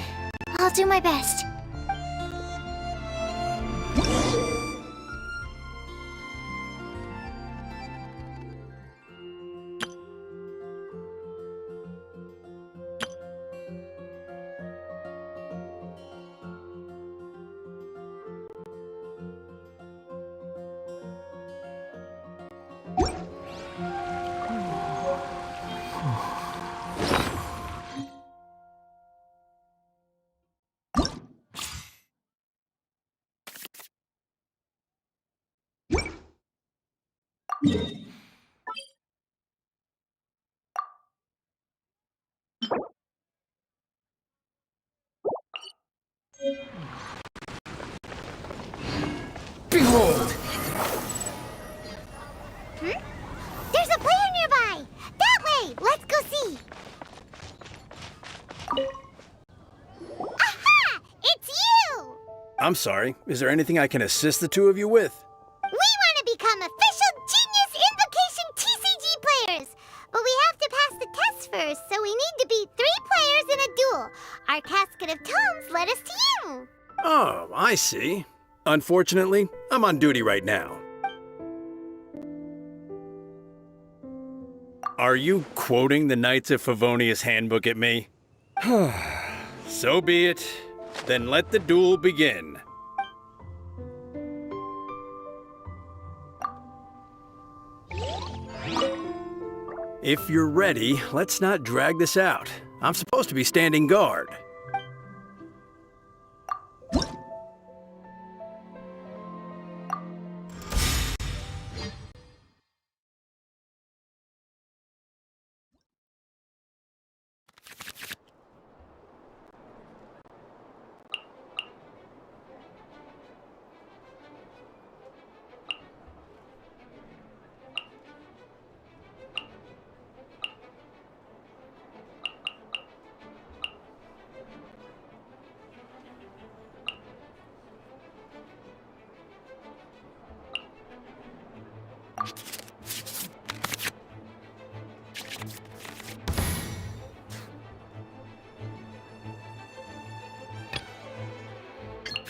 I'll do my best. Behold! There's a player nearby! That way! Let's go see! Aha! It's you! I'm sorry. Is there anything I can assist the two of you with? We want to become official Genius Invocation TCG players! But we have to pass the test first, so we need to beat 3 players in a duel. Our casket of tomes led us to you! Oh, I see. Unfortunately, I'm on duty right now. Are you quoting the Knights of Favonius handbook at me? So be it. Then let the duel begin. If you're ready, let's not drag this out. I'm supposed to be standing guard.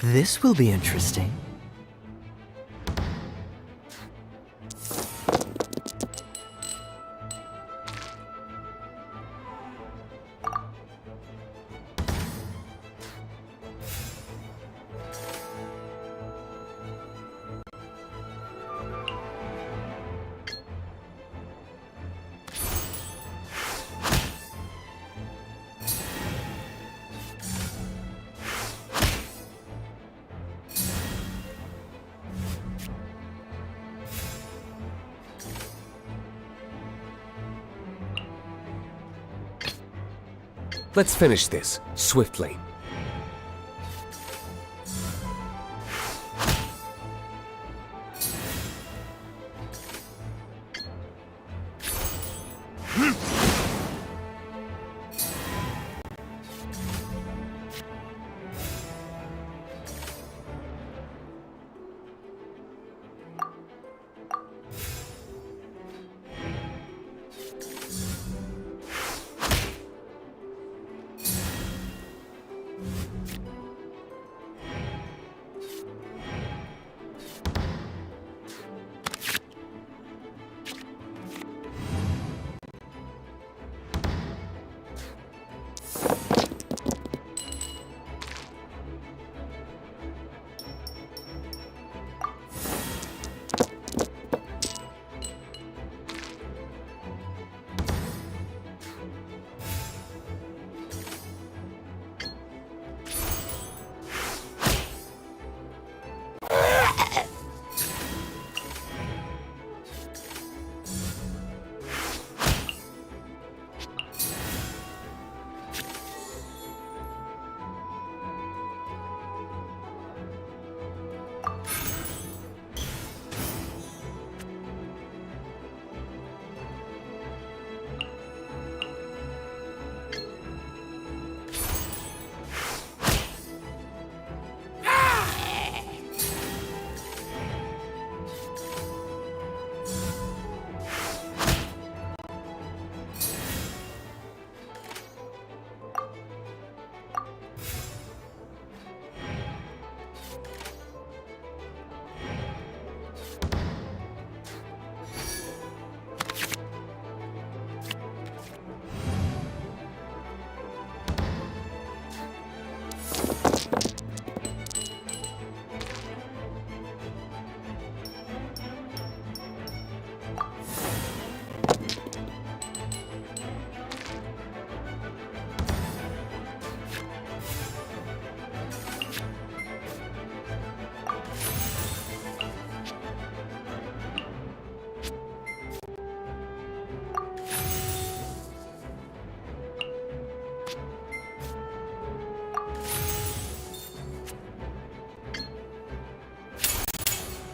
This will be interesting. Let's finish this, swiftly.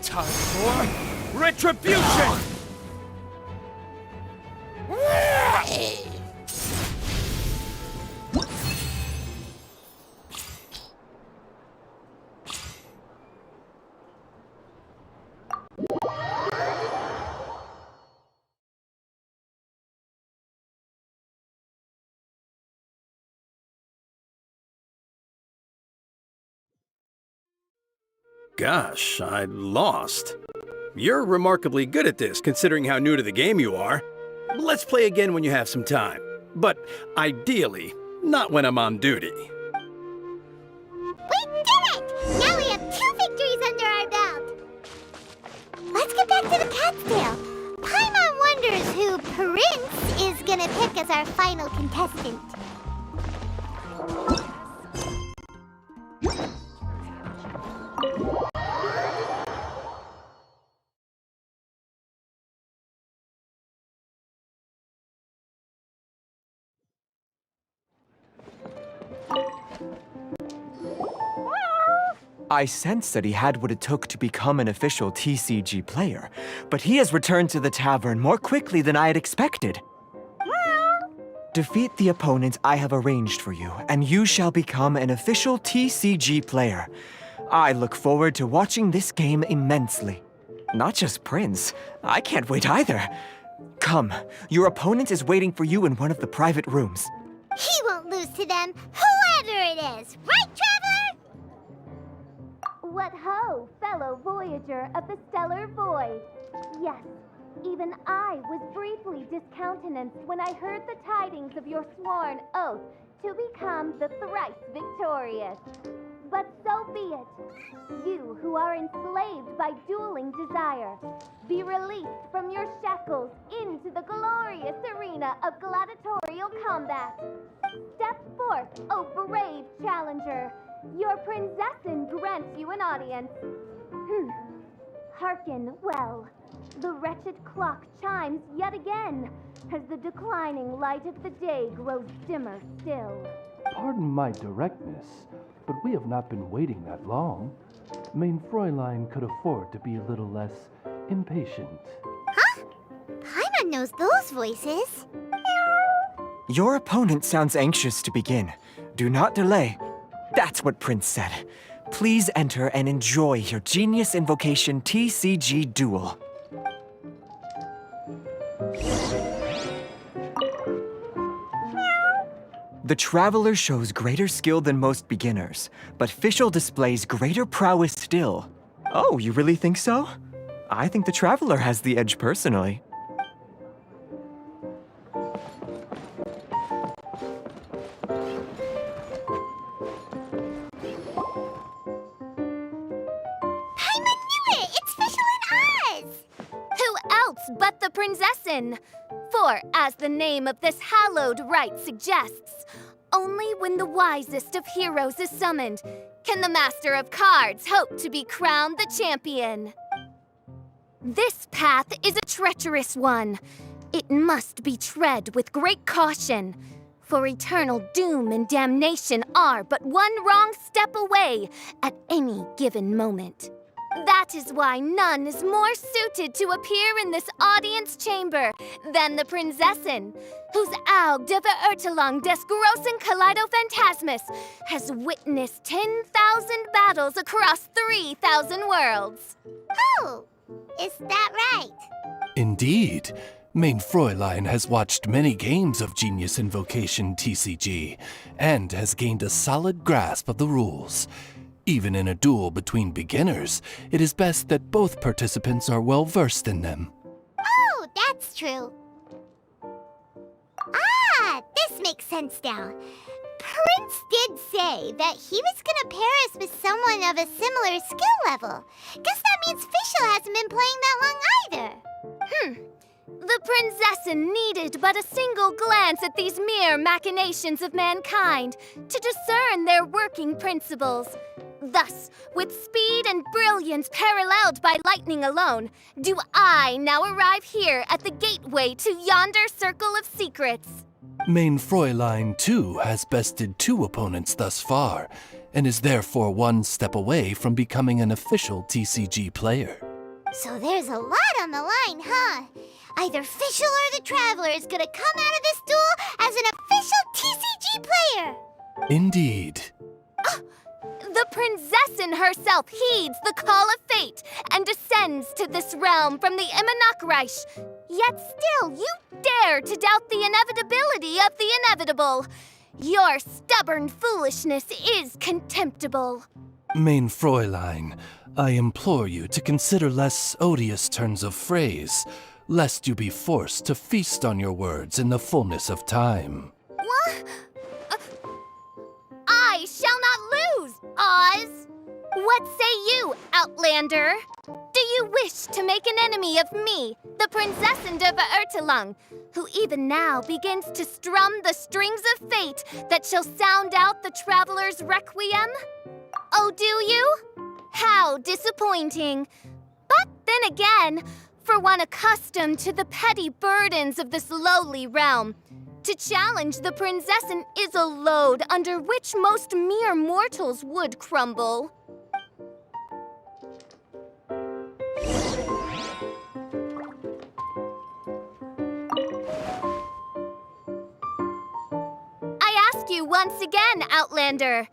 Time for retribution! Gosh, I lost. You're remarkably good at this, considering how new to the game you are. Let's play again when you have some time. But ideally, not when I'm on duty. We did it! Now we have 2 victories under our belt! Let's get back to the cat's tail. Paimon wonders who Prince is gonna pick as our final contestant. I sensed that he had what it took to become an official TCG player, but he has returned to the tavern more quickly than I had expected. Defeat the opponent I have arranged for you, and you shall become an official TCG player. I look forward to watching this game immensely. Not just Prince, I can't wait either. Come, your opponent is waiting for you in one of the private rooms. He won't lose to them, whoever it is! Right, Traveler? What ho, fellow voyager of the stellar void. Yes, even I was briefly discountenanced when I heard the tidings of your sworn oath to become the thrice victorious. But so be it. You who are enslaved by dueling desire, be released from your shackles into the glorious arena of gladiatorial combat. Step forth, O brave challenger. Your princessin grants you an audience. Hearken well. The wretched clock chimes yet again, as the declining light of the day grows dimmer still. Pardon my directness, but we have not been waiting that long. Mein Fräulein could afford to be a little less impatient. Huh? Paimon knows those voices. Your opponent sounds anxious to begin. Do not delay. That's what Prince said. Please enter and enjoy your Genius Invocation TCG duel. The Traveler shows greater skill than most beginners, but Fischl displays greater prowess still. Oh, you really think so? I think the Traveler has the edge personally. Paimon knew it! It's Fischl and Oz! Who else but the Prinzessin? For, as the name of this hallowed rite suggests, only when the wisest of heroes is summoned can the Master of Cards hope to be crowned the champion. This path is a treacherous one. It must be tread with great caution, for eternal doom and damnation are but one wrong step away at any given moment. That is why none is more suited to appear in this audience chamber than the Prinzessin, whose Aug de Verurteilung des großen Kaleidophantasmus has witnessed 10,000 battles across 3,000 worlds. Oh, is that right? Indeed. Mein Fräulein has watched many games of Genius Invocation TCG, and has gained a solid grasp of the rules. Even in a duel between beginners, it is best that both participants are well versed in them. Oh, that's true. Ah, this makes sense now. Prince did say that he was gonna pair us with someone of a similar skill level. Guess that means Fischl hasn't been playing that long either. The Prinzessin needed but a single glance at these mere machinations of mankind to discern their working principles. Thus, with speed and brilliance paralleled by lightning alone, do I now arrive here at the gateway to yonder circle of secrets. Mein Fräulein, too, has bested 2 opponents thus far, and is therefore one step away from becoming an official TCG player. So there's a lot on the line, huh? Either Fischl or the Traveler is gonna come out of this duel as an official TCG player! Indeed. The Prinzessin herself heeds the call of fate and descends to this realm from the Immanakreich. Yet still, you dare to doubt the inevitability of the inevitable. Your stubborn foolishness is contemptible. Mein Fräulein, I implore you to consider less odious turns of phrase, lest you be forced to feast on your words in the fullness of time. What? I shall not lose, Oz! What say you, Outlander? Do you wish to make an enemy of me, the Prinzessin de Verurteilung, who even now begins to strum the strings of fate that shall sound out the Traveler's requiem? Oh, do you? How disappointing. But then again, for one accustomed to the petty burdens of this lowly realm, to challenge the Prinzessin is a load under which most mere mortals would crumble. I ask you once again, Outlander,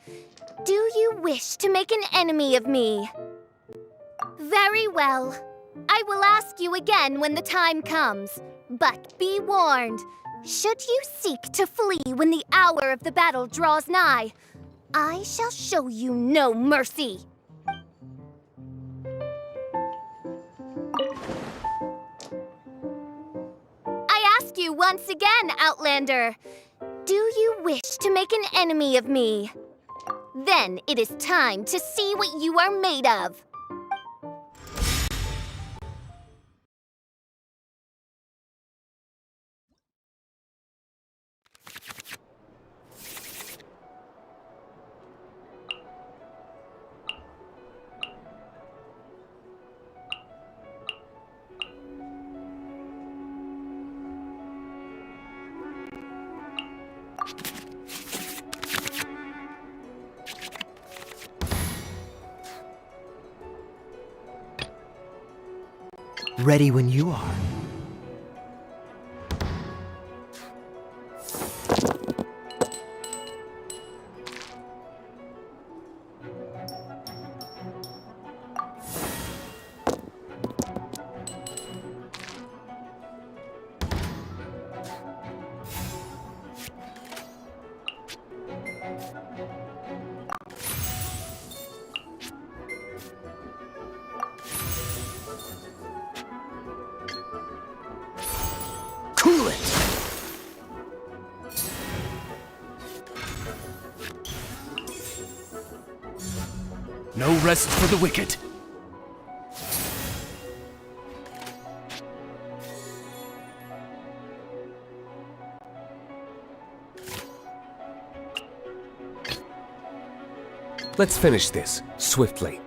do you wish to make an enemy of me? Very well. I will ask you again when the time comes. But be warned, should you seek to flee when the hour of the battle draws nigh, I shall show you no mercy. I ask you once again, Outlander, do you wish to make an enemy of me? Then it is time to see what you are made of. Ready when you are. Cool it! No rest for the wicked. Let's finish this, swiftly.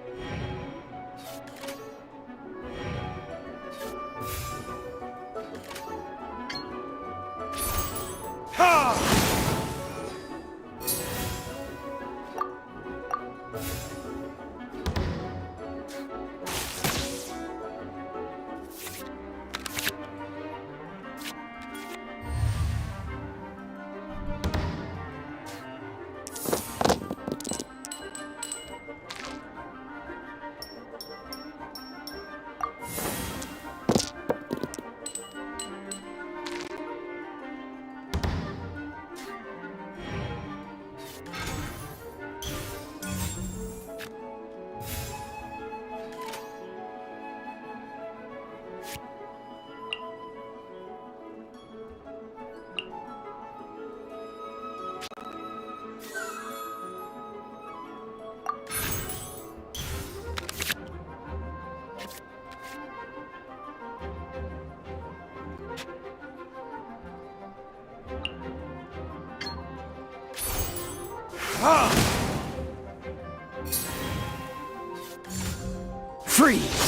Freeze!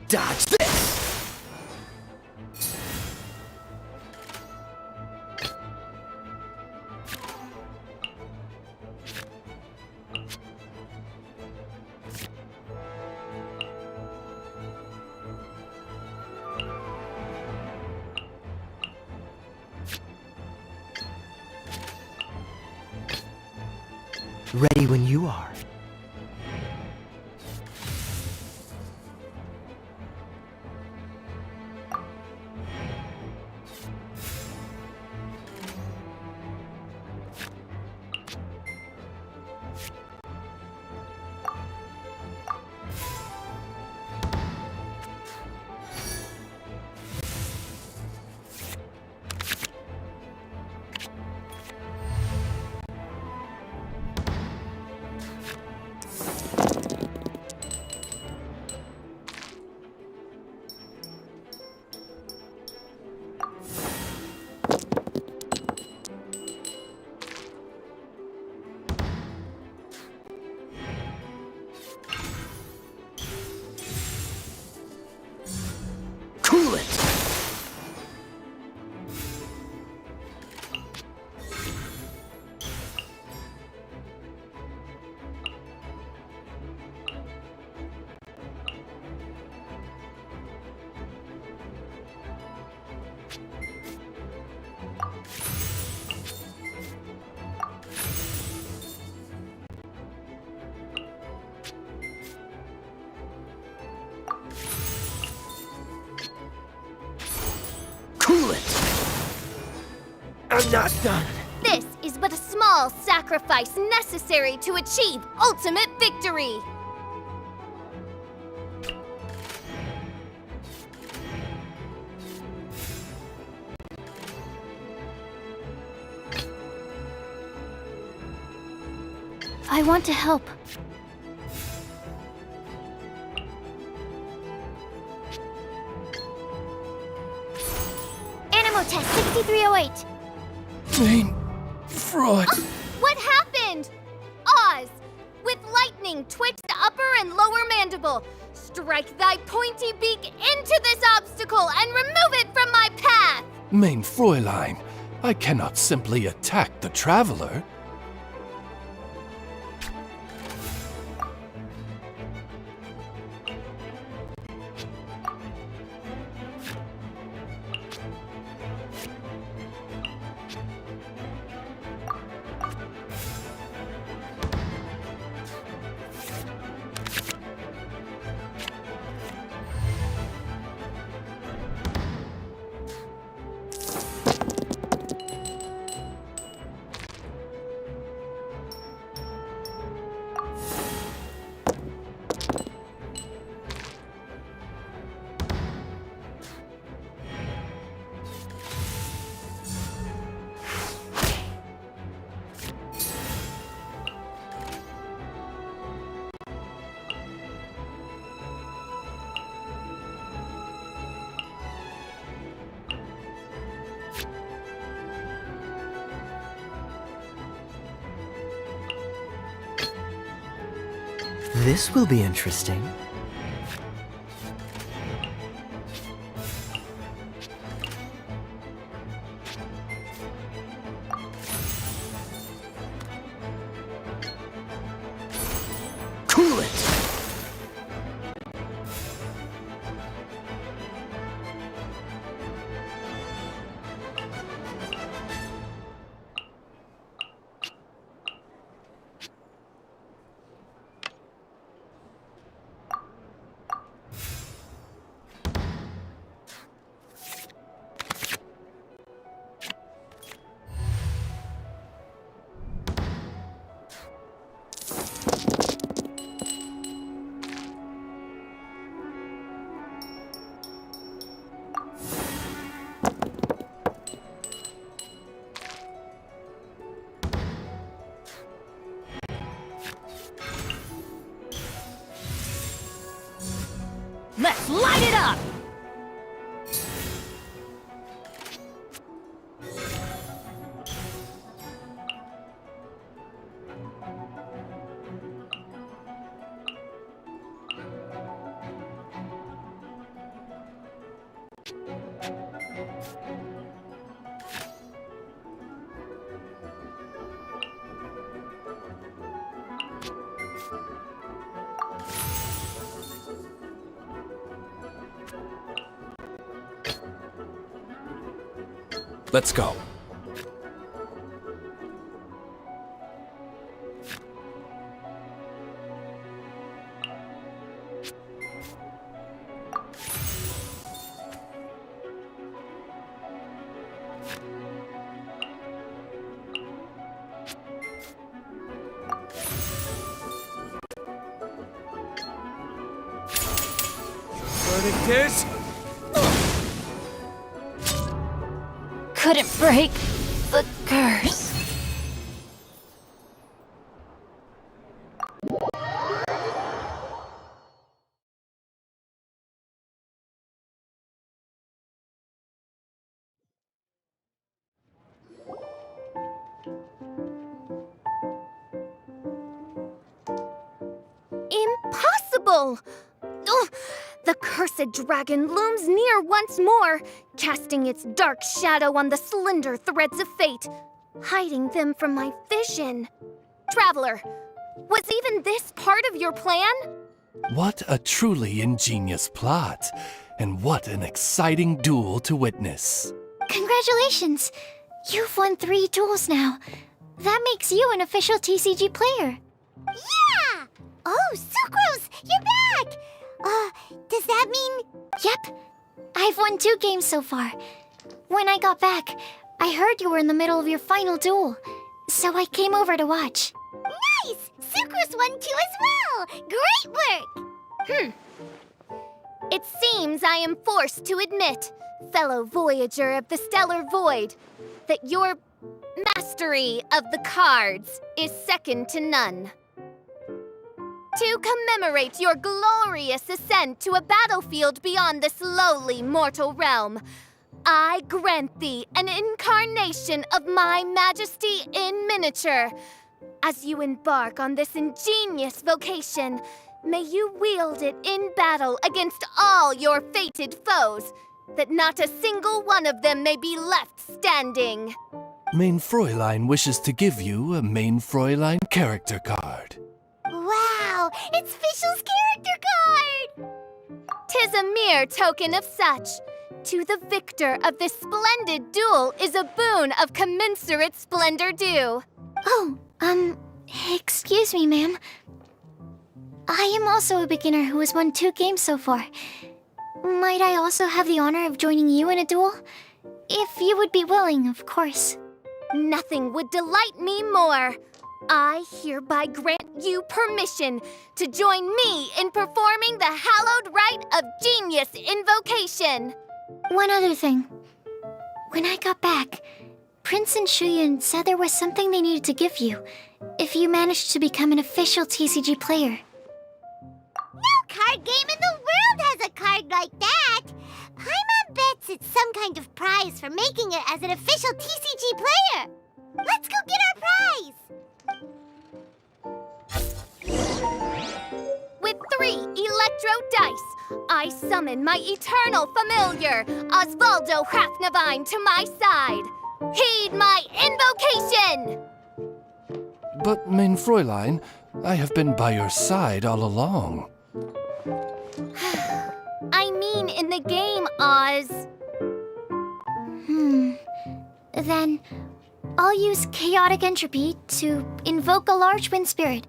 Dodge this! Ready when you are. I'm not done. This is but a small sacrifice necessary to achieve ultimate victory. I want to help. Animal test 6308. Main Freud. What happened? Oz, with lightning twixt upper and lower mandible, strike thy pointy beak into this obstacle and remove it from my path! Main Fräulein, I cannot simply attack the traveler. This will be interesting. Cool it! Let's light it up! Let's go. Verdict is... Couldn't break the curse. Impossible! Ugh, the cursed dragon looms near once more, casting its dark shadow on the slender threads of fate, hiding them from my vision. Traveler, was even this part of your plan? What a truly ingenious plot. And what an exciting duel to witness. Congratulations! You've won 3 duels now. That makes you an official TCG player. Yeah! Oh, Sucrose, you're back! Does that mean... Yep. I've won 2 games so far. When I got back, I heard you were in the middle of your final duel, so I came over to watch. Nice! Sucrose won too as well! Great work! It seems I am forced to admit, fellow voyager of the stellar void, that your mastery of the cards is second to none. To commemorate your glorious ascent to a battlefield beyond this lowly mortal realm, I grant thee an incarnation of my majesty in miniature. As you embark on this ingenious vocation, may you wield it in battle against all your fated foes, that not a single one of them may be left standing. Main Fräulein wishes to give you a Main Fräulein character card. Wow! It's Fischl's character card! 'Tis a mere token of such. To the victor of this splendid duel is a boon of commensurate splendor due. Oh, excuse me, ma'am. I am also a beginner who has won 2 games so far. Might I also have the honor of joining you in a duel? If you would be willing, of course. Nothing would delight me more. I hereby grant you permission to join me in performing the hallowed rite of genius invocation. One other thing. When I got back, Prince and Shuyan said there was something they needed to give you if you managed to become an official TCG player. No card game in the world has a card like that! Paimon bets it's some kind of prize for making it as an official TCG player! Let's go get our prize! With 3 electro dice, I summon my eternal familiar, Osvaldo Hrafnavine, to my side. Heed my invocation! But, Main Fräulein, I have been by your side all along. I mean in the game, Oz. Then, I'll use Chaotic Entropy to invoke a large wind spirit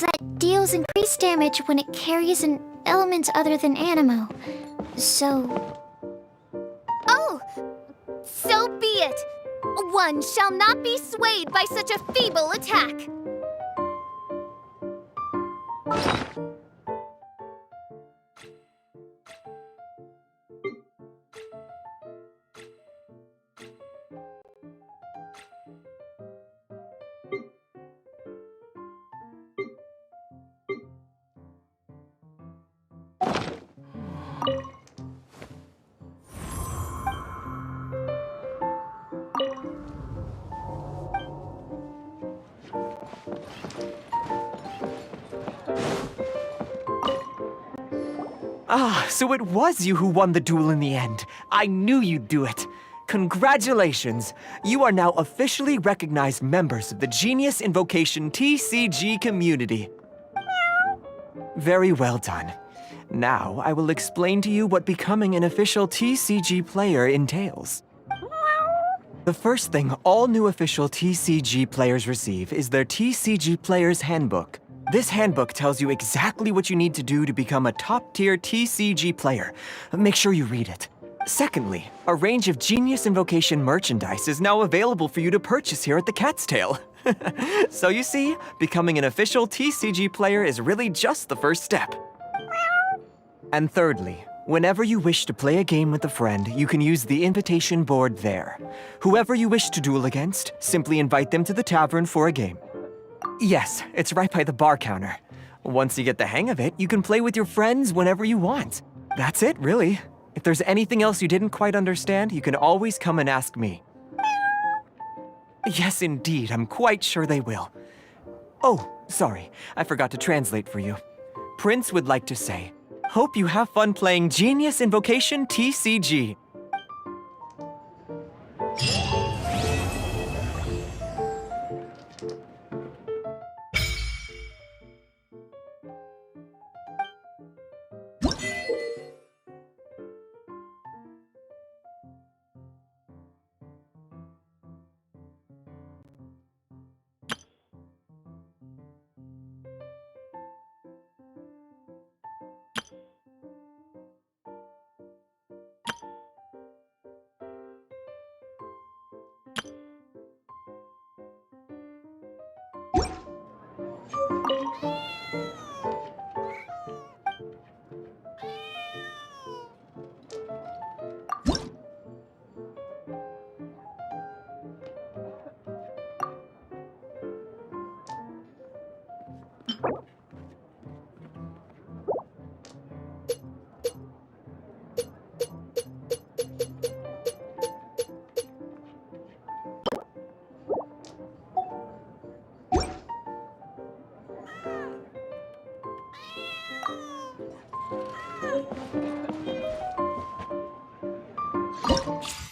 that deals increased damage when it carries an element other than Animo. So... Oh, so be it. One shall not be swayed by such a feeble attack. Ah, so it was you who won the duel in the end. I knew you'd do it. Congratulations! You are now officially recognized members of the Genius Invocation TCG community. Very well done. Now, I will explain to you what becoming an official TCG player entails. The first thing all new official TCG players receive is their TCG Player's Handbook. This handbook tells you exactly what you need to do to become a top-tier TCG player. Make sure you read it. Secondly, a range of Genius Invocation merchandise is now available for you to purchase here at the Cat's Tail. So you see, becoming an official TCG player is really just the first step. And thirdly, whenever you wish to play a game with a friend, you can use the invitation board there. Whoever you wish to duel against, simply invite them to the tavern for a game. Yes, it's right by the bar counter. Once you get the hang of it, you can play with your friends whenever you want. That's it, really. If there's anything else you didn't quite understand, you can always come and ask me. Yes, indeed, I'm quite sure they will. Oh, sorry, I forgot to translate for you. Prince would like to say, hope you have fun playing Genius Invocation TCG. Huh?